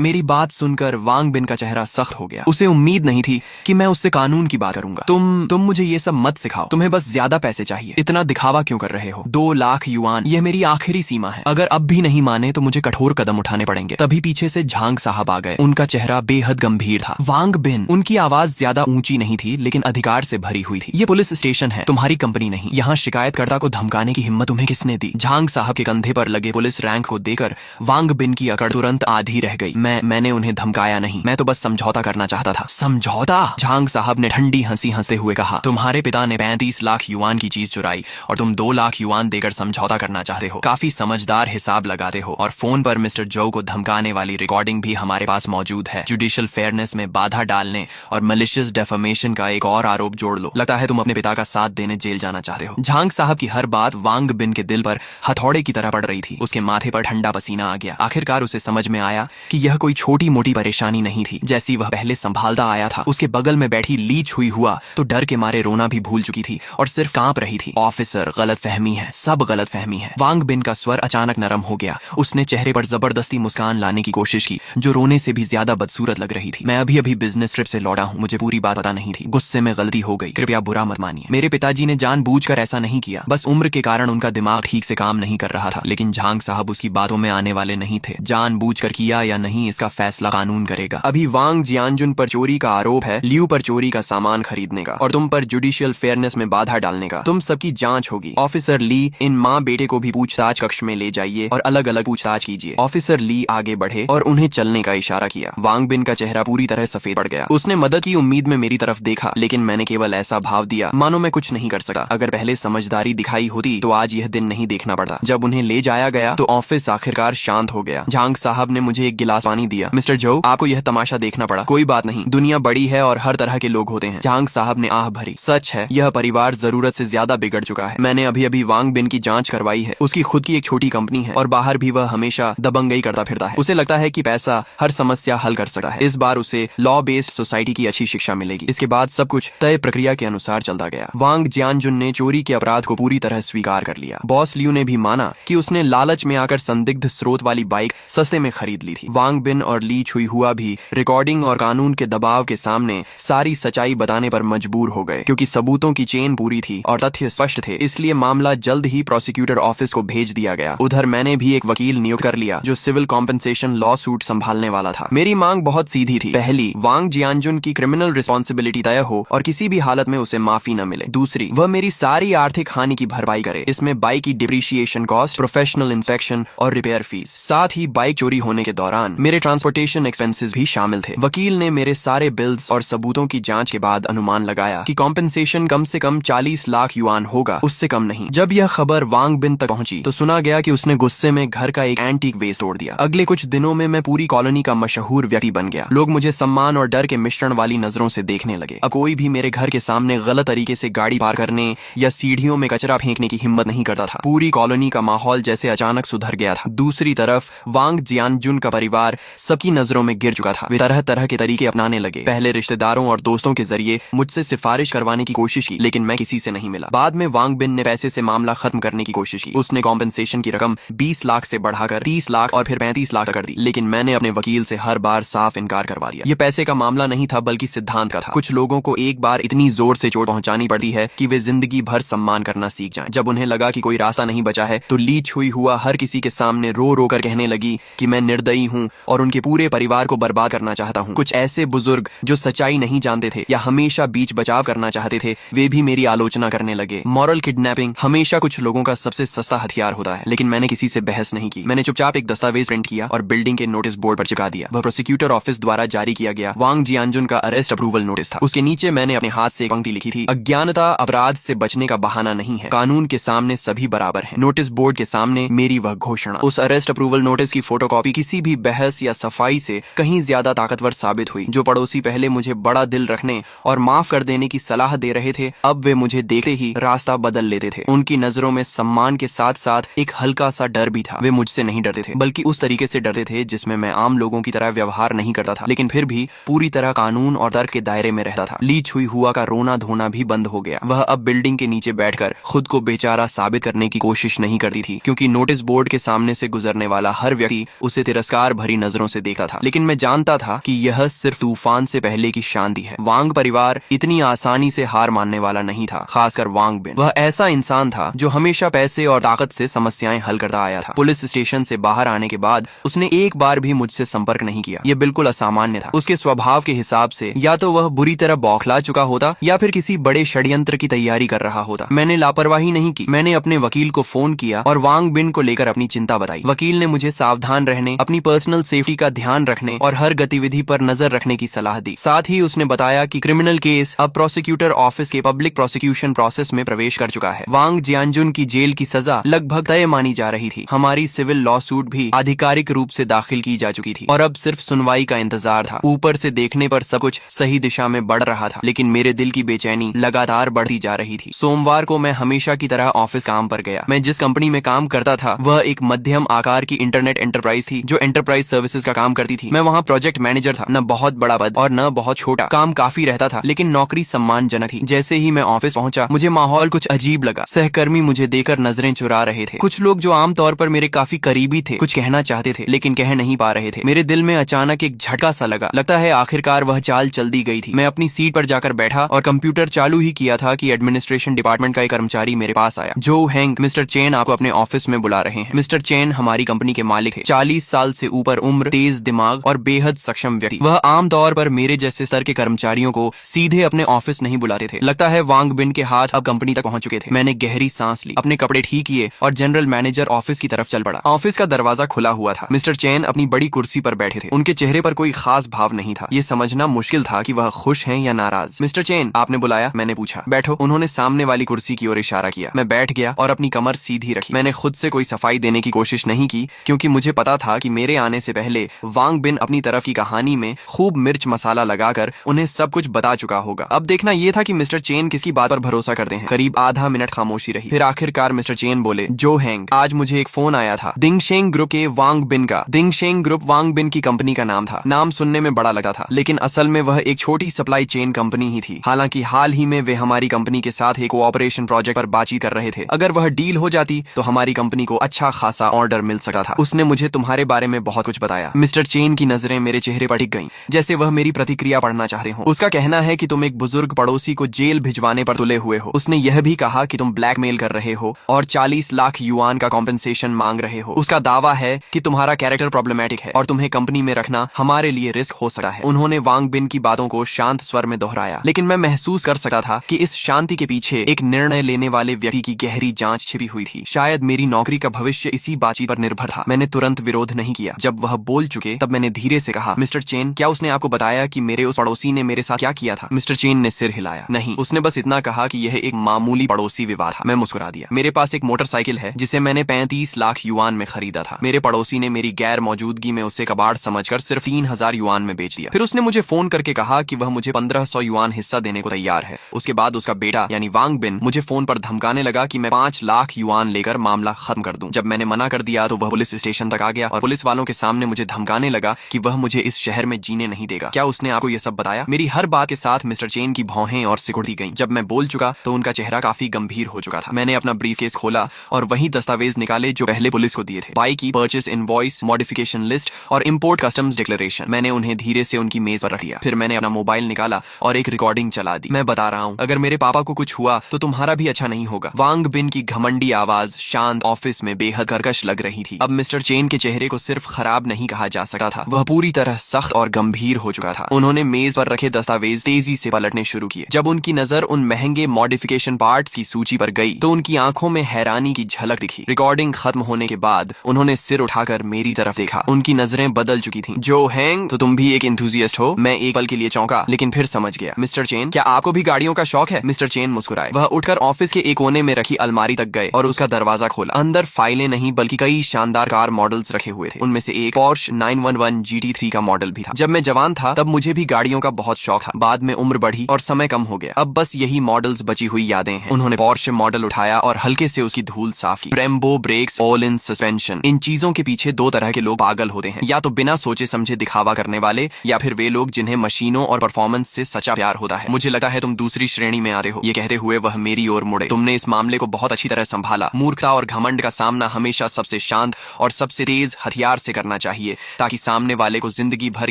मेरी बात सुनकर वांग बिन का चेहरा सख्त हो गया। उसे उम्मीद नहीं थी कि मैं उससे कानून की बात करूंगा। तुम मुझे ये सब मत सिखाओ। तुम्हें बस ज्यादा पैसे चाहिए। इतना दिखावा क्यों कर रहे हो? 2 लाख युआन, यह मेरी आखिरी सीमा है। अगर अब भी नहीं माने तो मुझे कठोर कदम उठाने पड़ेंगे। तभी पीछे से झांग साहब आ गए। उनका चेहरा बेहद गंभीर था। वांग बिन, उनकी आवाज ज्यादा ऊंची नहीं थी लेकिन अधिकार से भरी हुई थी। ये पुलिस स्टेशन है, तुम्हारी कंपनी नहीं। यहाँ शिकायतकर्ता को धमकाने की हिम्मत तुम्हें किसने दी? झांग साहब के कंधे पर लगे पुलिस रैंक को देकर वांग बिन की अकड़ तुरंत आधी रह गई। मैंने उन्हें धमकाया नहीं, मैं तो बस समझौता करना चाहता था। समझौता? झांग साहब ने ठंडी हंसी हंसते हुए कहा, तुम्हारे पिता ने 35 लाख युआन की चीज चुराई और तुम 2 लाख युआन देकर समझौता करना चाहते हो। काफी समझदार हिसाब लगाते हो। और फोन पर मिस्टर जो को धमकाने वाली रिकॉर्डिंग भी हमारे पास मौजूद है। जुडिशियल फेयरनेस में बाधा डालने और मलिशियस डेफेमेशन का एक और आरोप जोड़ लो। लगता है तुम अपने पिता का साथ देने जेल जाना चाहते हो। झांग साहब की हर बात वांग बिन के दिल पर हथौड़े की तरह पड़ रही थी। उसके माथे पर ठंडा पसीना आ गया। आखिरकार उसे समझ में आया कि यह कोई छोटी मोटी परेशानी नहीं थी जैसी वह पहले संभालता आया था। उसके बगल में बैठी ली छुई हुआ तो डर के मारे रोना भी भूल चुकी थी और सिर्फ कांप रही थी। ऑफिसर, गलतफहमी है, सब गलतफहमी है। वांग बिन का स्वर अचानक नरम हो गया। उसने चेहरे पर जबरदस्ती मुस्कान लाने की कोशिश की जो रोने से भी ज्यादा बदसूरत लग रही थी। मैं अभी बिजनेस ट्रिप से लौटा हूँ, मुझे पूरी बात पता नहीं थी। गुस्से में गलती हो गई, कृपया बुरा मत मानिए। मेरे पिताजी ने जानबूझकर ऐसा नहीं किया, बस उम्र के कारण उनका दिमाग ठीक से काम नहीं कर रहा था। लेकिन झांग साहब उसकी बातों में आने वाले नहीं थे। जानबूझकर किया या नहीं, इसका फैसला कानून करेगा। अभी वांग जियानजुन पर चोरी का आरोप है, लियू पर चोरी का सामान खरीदने का और तुम पर जुडिशियल फेयरनेस में बाधा डालने का। तुम सबकी जांच होगी। ऑफिसर ली, इन माँ बेटे को भी पूछताछ कक्ष में ले जाइए और अलग अलग पूछताछ कीजिए। ऑफिसर ली आगे बढ़े और उन्हें चलने का इशारा किया। वांग बिन का चेहरा पूरी तरह सफेद पड़ गया। उसने मदद की उम्मीद में मेरी तरफ देखा, लेकिन मैंने केवल ऐसा भाव दिया मानो मैं कुछ नहीं कर सकता। अगर पहले समझदारी दिखाई होती तो आज यह दिन नहीं देखना पड़ता। जब उन्हें ले जाया गया तो ऑफिस आखिरकार शांत हो गया। झांग साहब ने मुझे एक गिलास पानी दिया। मिस्टर जो, आपको यह तमाशा देखना पड़ा। कोई बात नहीं, दुनिया बड़ी है और हर तरह के लोग होते हैं। झांग साहब ने आह भरी। सच है, यह परिवार जरूरत से ज्यादा बिगड़ चुका है। मैंने अभी वांग बिन की जांच करवाई है। उसकी खुद की एक छोटी कंपनी है और बाहर भी वह हमेशा दबंगई करता फिरता है। उसे लगता है कि पैसा हर समस्या हल कर सकता है। इस बार उसे लॉ बेस्ड सोसाइटी की अच्छी शिक्षा मिलेगी। इसके बाद सब कुछ तय प्रक्रिया के अनुसार चलता गया। वांग जियानजुन ने चोरी के अपराध को पूरी तरह स्वीकार कर लिया। बॉस लियू ने भी माना कि उसने लालच में आकर संदिग्ध स्रोत वाली बाइक सस्ते में खरीद ली थी। वांग बिन और ली छुई हुआ भी रिकॉर्डिंग और कानून के दबाव के सामने सारी सच्चाई बताने पर मजबूर हो गए। क्योंकि सबूतों की चेन पूरी थी और तथ्य स्पष्ट थे, इसलिए मामला जल्द ही प्रोसिक्यूटर ऑफिस को भेज दिया गया। उधर मैंने भी एक वकील नियुक्त कर लिया जो सिविल कॉम्पेंसेशन लॉ सूट संभालने वाला था। मेरी मांग बहुत सीधी थी। पहली, वांग जियानजुन की क्रिमिनल रिस्पॉन्सिबिलिटी तय हो और किसी भी हालत में उसे माफी न मिले। दूसरी, वह मेरी सारी आर्थिक हानि की भरपाई करे। इसमें बाइक की डिप्रिशिएशन कॉस्ट, प्रोफेशनल इंस्पेक्शन और रिपेयर फीस, साथ ही बाइक चोरी होने के दौरान मेरे ट्रांसपोर्टेशन एक्सपेंसेस भी शामिल थे। वकील ने मेरे सारे बिल्स और सबूतों की जांच के बाद अनुमान लगाया कि कॉम्पेंसेशन कम से कम 40 लाख युआन होगा, उससे कम नहीं। जब यह खबर वांग बिन तक पहुंची तो सुना गया कि उसने गुस्से में घर का एक एंटीक वेस तोड़ दिया। अगले कुछ दिनों में मैं पूरी कॉलोनी का मशहूर व्यक्ति बन गया। लोग मुझे सम्मान और डर के मिश्रण वाली नजरों से देखने लगे। अब कोई भी मेरे घर के सामने गलत तरीके से गाड़ी पार करने या सीढ़ियों में कचरा फेंकने की हिम्मत नहीं करता था। पूरी कॉलोनी का माहौल जैसे अचानक सुधर गया था। दूसरी तरफ वांग जियानजुन का परिवार सबकी नजरों में गिर चुका था। वे तरह तरह के तरीके अपनाने लगे। पहले रिश्तेदारों और दोस्तों के जरिए मुझसे सिफारिश करवाने की कोशिश की, लेकिन मैं किसी से नहीं मिला। बाद में वांग बिन ने पैसे से मामला खत्म करने की कोशिश की। उसने कॉम्पेंसेशन की रकम 20 लाख से बढ़ाकर 30 लाख और फिर 35 लाख तक कर दी, लेकिन मैंने अपने वकील से हर बार साफ इनकार करवा दिया। ये पैसे का मामला नहीं था बल्कि सिद्धांत का था। कुछ लोगों को एक बार इतनी जोर से चोट पहुंचानी पड़ती है कि वे जिंदगी भर सम्मान करना सीख जाएं। जब उन्हें लगा कि कोई रास्ता नहीं बचा है तो ली छुई हुआ हर किसी के सामने रो रो कर कहने लगी कि मैं निर्दयी हूँ और उनके पूरे परिवार को बर्बाद करना चाहता हूँ। कुछ ऐसे बुजुर्ग जो सच्चाई नहीं जानते थे या हमेशा बीच बचाव करना चाहते थे, वे भी मेरी आलोचना करने लगे। मॉरल किडनैपिंग हमेशा कुछ लोगों का सबसे सस्ता हथियार होता है, लेकिन मैंने किसी से बहस नहीं की। मैंने चुपचाप एक दस्तावेज प्रिंट किया और बिल्डिंग के नोटिस बोर्ड पर चिपका दिया। वह प्रोसिक्यूटर ऑफिस द्वारा जारी किया गया वांग जियानजुन का अरेस्ट अप्रूवल नोटिस था। उसके नीचे मैंने अपने हाथ से एक पंक्ति लिखी थी, अज्ञानता अपराध से बचने का बहाना नहीं है, कानून के सामने सभी बराबर हैं। नोटिस बोर्ड के सामने मेरी वह घोषणा। उस अरेस्ट अप्रूवल नोटिस की फोटोकॉपी किसी भी बहस या सफाई से कहीं ज्यादा ताकतवर साबित हुई। जो पड़ोसी पहले मुझे बड़ा दिल रखने और माफ कर देने की सलाह दे रहे थे, अब वे मुझे देखते ही रास्ता बदल लेते थे। उनकी नजरों में सम्मान के साथ साथ एक हल्का सा डर भी था। वे मुझसे नहीं डरते थे, बल्कि उस तरीके से डरते थे जिसमें मैं आम लोगों की तरह व्यवहार नहीं करता था, लेकिन फिर भी पूरी तरह कानून और तर्क के दायरे में रहता था। ली छुई हुआ का रोना धोना भी बंद हो गया। वह अब बिल्डिंग के नीचे बैठकर खुद को बेचारा साबित करने की कोशिश खुश नहीं करती थी, क्योंकि नोटिस बोर्ड के सामने से गुजरने वाला हर व्यक्ति उसे तिरस्कार भरी नजरों से देखता था। लेकिन मैं जानता था कि यह सिर्फ तूफान से पहले की शांति है। वांग परिवार इतनी आसानी से हार मानने वाला नहीं था, खासकर वांग बिन। वह ऐसा इंसान था जो हमेशा पैसे और ताकत से समस्याएं हल करता आया था। पुलिस स्टेशन से बाहर आने के बाद उसने एक बार भी मुझसे संपर्क नहीं किया। यह बिल्कुल असामान्य था। उसके स्वभाव के हिसाब से या तो वह बुरी तरह बौखला चुका होता या फिर किसी बड़े षड्यंत्र की तैयारी कर रहा होता। मैंने लापरवाही नहीं की। मैंने अपने वकील को फोन किया और वांग बिन को लेकर अपनी चिंता बताई। वकील ने मुझे सावधान रहने, अपनी पर्सनल सेफ्टी का ध्यान रखने और हर गतिविधि पर नजर रखने की सलाह दी। साथ ही उसने बताया कि क्रिमिनल केस अब प्रोसिक्यूटर ऑफिस के पब्लिक प्रोसिक्यूशन प्रोसेस में प्रवेश कर चुका है। वांग जियानजुन की जेल की सजा लगभग तय मानी जा रही थी। हमारी सिविल लॉ सूट भी आधिकारिक रूप से दाखिल की जा चुकी थी और अब सिर्फ सुनवाई का इंतजार था। ऊपर से देखने पर सब कुछ सही दिशा में बढ़ रहा था, लेकिन मेरे दिल की बेचैनी लगातार बढ़ती जा रही थी। सोमवार को मैं हमेशा की तरह ऑफिस काम पर गया। मैं जिस कंपनी में काम करता था वह एक मध्यम आकार की इंटरनेट एंटरप्राइज थी जो एंटरप्राइज सर्विसेज का काम करती थी। मैं वहाँ प्रोजेक्ट मैनेजर था। न बहुत बड़ा पद और न बहुत छोटा। काम काफी रहता था, लेकिन नौकरी सम्मानजनक थी। जैसे ही मैं ऑफिस पहुंचा मुझे माहौल कुछ अजीब लगा। सहकर्मी मुझे देकर नजरें चुरा रहे थे। कुछ लोग जो आमतौर पर मेरे काफी करीबी थे कुछ कहना चाहते थे, लेकिन कह नहीं पा रहे थे। मेरे दिल में अचानक एक झटका सा लगा। लगता है आखिरकार वह चाल चल दी गई थी। मैं अपनी सीट पर जाकर बैठा और कंप्यूटर चालू ही किया था कि एडमिनिस्ट्रेशन डिपार्टमेंट का एक कर्मचारी मेरे पास आया। जो हैंग, मिस्टर चेन आपको अपने ऑफिस में बुला रहे हैं। मिस्टर चेन हमारी कंपनी के मालिक थे। 40 साल से ऊपर उम्र, तेज दिमाग और बेहद सक्षम व्यक्ति। वह आमतौर पर मेरे जैसे स्तर के कर्मचारियों को सीधे अपने ऑफिस नहीं बुलाते थे। लगता है वांग बिन के हाथ अब कंपनी तक पहुंच चुके थे। मैंने गहरी सांस ली, अपने कपड़े ठीक किए और जनरल मैनेजर ऑफिस की तरफ चल पड़ा। ऑफिस का दरवाजा खुला हुआ था। मिस्टर चेन अपनी बड़ी कुर्सी पर बैठे थे। उनके चेहरे पर कोई खास भाव नहीं था। ये समझना मुश्किल था कि वह खुश हैं या नाराज। मिस्टर चेन, आपने बुलाया? मैंने पूछा। बैठो। उन्होंने सामने वाली कुर्सी की ओर इशारा किया। मैं बैठ गया और अपनी कमर सीधी रखी। मैंने खुद से कोई सफाई देने की कोशिश नहीं की, क्योंकि मुझे पता था कि मेरे आने से पहले वांग बिन अपनी तरफ की कहानी में खूब मिर्च मसाला लगाकर उन्हें सब कुछ बता चुका होगा। अब देखना यह था कि मिस्टर चेन किसकी बात पर भरोसा करते हैं। करीब आधा मिनट खामोशी रही। फिर आखिरकार मिस्टर चेन बोले, जो हैंग, आज मुझे एक फोन आया था दिंगशेंग ग्रुप के वांग बिन का। दिंगशेंग ग्रुप वांग बिन की कंपनी का नाम था। नाम सुनने में बड़ा लगा था, लेकिन असल में वह एक छोटी सप्लाई चेन कंपनी ही थी। हालांकि हाल ही में वे हमारी कंपनी के साथ एक कोऑपरेशन प्रोजेक्ट पर बातचीत कर रहे थे। अगर वह डील हो जाती तो हमारी कंपनी को अच्छा खासा ऑर्डर मिल सकता था। उसने मुझे तुम्हारे बारे में बहुत कुछ बताया। मिस्टर चेन की नजरें मेरे चेहरे पर टिक गईं, जैसे वह मेरी प्रतिक्रिया पढ़ना चाहते हो। उसका कहना है कि तुम एक बुजुर्ग पड़ोसी को जेल भिजवाने पर तुले हुए हो। उसने यह भी कहा कि तुम ब्लैकमेल कर रहे हो और 40 लाख युआन का कॉम्पेंसेशन मांग रहे हो। उसका दावा है कि तुम्हारा कैरेक्टर प्रॉब्लमैटिक है और तुम्हें कंपनी में रखना हमारे लिए रिस्क हो सकता है। उन्होंने वांग बिन की बातों को शांत स्वर में दोहराया, लेकिन मैं महसूस कर सकता था कि इस शांति के पीछे एक निर्णय लेने वाले व्यक्ति की गहरी जांच छिपी हुई थी। शायद मेरी नौकरी का भविष्य इसी बातचीत पर निर्भर था। मैंने तुरंत विरोध नहीं किया। जब वह बोल चुके तब मैंने धीरे से कहा, मिस्टर चेन, क्या उसने आपको बताया कि मेरे उस पड़ोसी ने मेरे साथ क्या किया था? मिस्टर चेन ने सिर हिलाया। नहीं, उसने बस इतना कहा कि यह एक मामूली पड़ोसी विवाद था। मैं मुस्कुरा दिया। मेरे पास एक मोटरसाइकिल है जिसे मैंने 35 लाख युआन में खरीदा था। मेरे पड़ोसी ने मेरी गैर मौजूदगी में उसे कबाड़ समझकर सिर्फ 3000 युआन में बेच दिया। फिर उसने मुझे फोन करके कहा कि वह मुझे 1500 युआन हिस्सा देने को तैयार है। उसके बाद उसका बेटा यानी वांग बिन मुझे फोन पर धमकाने लगा कि मैं 5 लाख युआन लेकर मामला खत्म कर दूं। जब मैंने मना कर दिया तो वह पुलिस स्टेशन तक आ गया और पुलिस वालों के सामने मुझे धमकाने लगा कि वह मुझे इस शहर में जीने नहीं देगा। क्या उसने आपको यह सब बताया? मेरी हर बात के साथ मिस्टर चेन की भौहें और सिकुड़ती गईं। जब मैं बोल चुका तो उनका चेहरा काफी गंभीर हो चुका था। मैंने अपना ब्रीफकेस खोला और वही दस्तावेज निकाले जो पहले पुलिस को दिए थे। बाइक की परचेस इनवॉइस, मॉडिफिकेशन लिस्ट और इंपोर्ट कस्टम्स डिक्लेरेशन। मैंने उन्हें धीरे से उनकी मेज पर रख दिया। फिर मैंने अपना मोबाइल निकाला और एक रिकॉर्डिंग चला दी। मैं बता रहा हूँ, अगर मेरे पापा को कुछ हुआ तो तुम्हारा भी अच्छा नहीं होगा। वांग बिन की घमंडी आवाज शांत ऑफिस में बेहद कर्कश लग रही थी। अब मिस्टर चेन के चेहरे को सिर्फ खराब नहीं कहा जा सकता था, वह पूरी तरह सख्त और गंभीर हो चुका था। उन्होंने मेज पर रखे दस्तावेज तेजी से पलटने शुरू किए। जब उनकी नजर उन महंगे मॉडिफिकेशन पार्ट्स की सूची पर गई तो उनकी आंखों में हैरानी की झलक दिखी। रिकॉर्डिंग खत्म होने के बाद उन्होंने सिर उठाकर मेरी तरफ देखा। उनकी नजरें बदल चुकी थीं। जो हैंग, तो तुम भी एक एंथुसियास्ट हो? मैं एक पल के लिए चौंका, लेकिन फिर समझ गया। मिस्टर चेन, क्या आपको भी गाड़ियों का शौक है? मिस्टर चेन मुस्कुराए। वह उठकर ऑफिस के एक कोने में रखी अलमारी तक गए और उसका दरवाजा खोला। अंदर फाइलें नहीं बल्कि कई शानदार कार मॉडल्स रखे हुए थे। उनमें से एक पोर्श 911 GT3 का मॉडल भी था। जब मैं जवान था तब मुझे भी गाड़ियों का बहुत शौक था। बाद में उम्र बढ़ी और समय कम हो गया। अब बस यही मॉडल्स बची हुई यादें हैं। उन्होंने पोर्श मॉडल उठाया और हल्के से उसकी धूल साफ की। Brembo brakes, Ohlins suspension, इन चीजों के पीछे दो तरह के लोग पागल होते हैं, या तो बिना सोचे समझे दिखावा करने वाले, या फिर वे लोग जिन्हें मशीनों और परफॉर्मेंस से सच्चा प्यार होता है। मुझे लगा है तुम दूसरी श्रेणी में आते हो। ये कहते हुए वह मेरी ओर मुड़े। तुमने इस मामले को बहुत अच्छी तरह संभाला मूर्खता मूर्खता और घमंड का सामना हमेशा सबसे शांत और सबसे तेज हथियार से करना चाहिए, ताकि सामने वाले को जिंदगी भर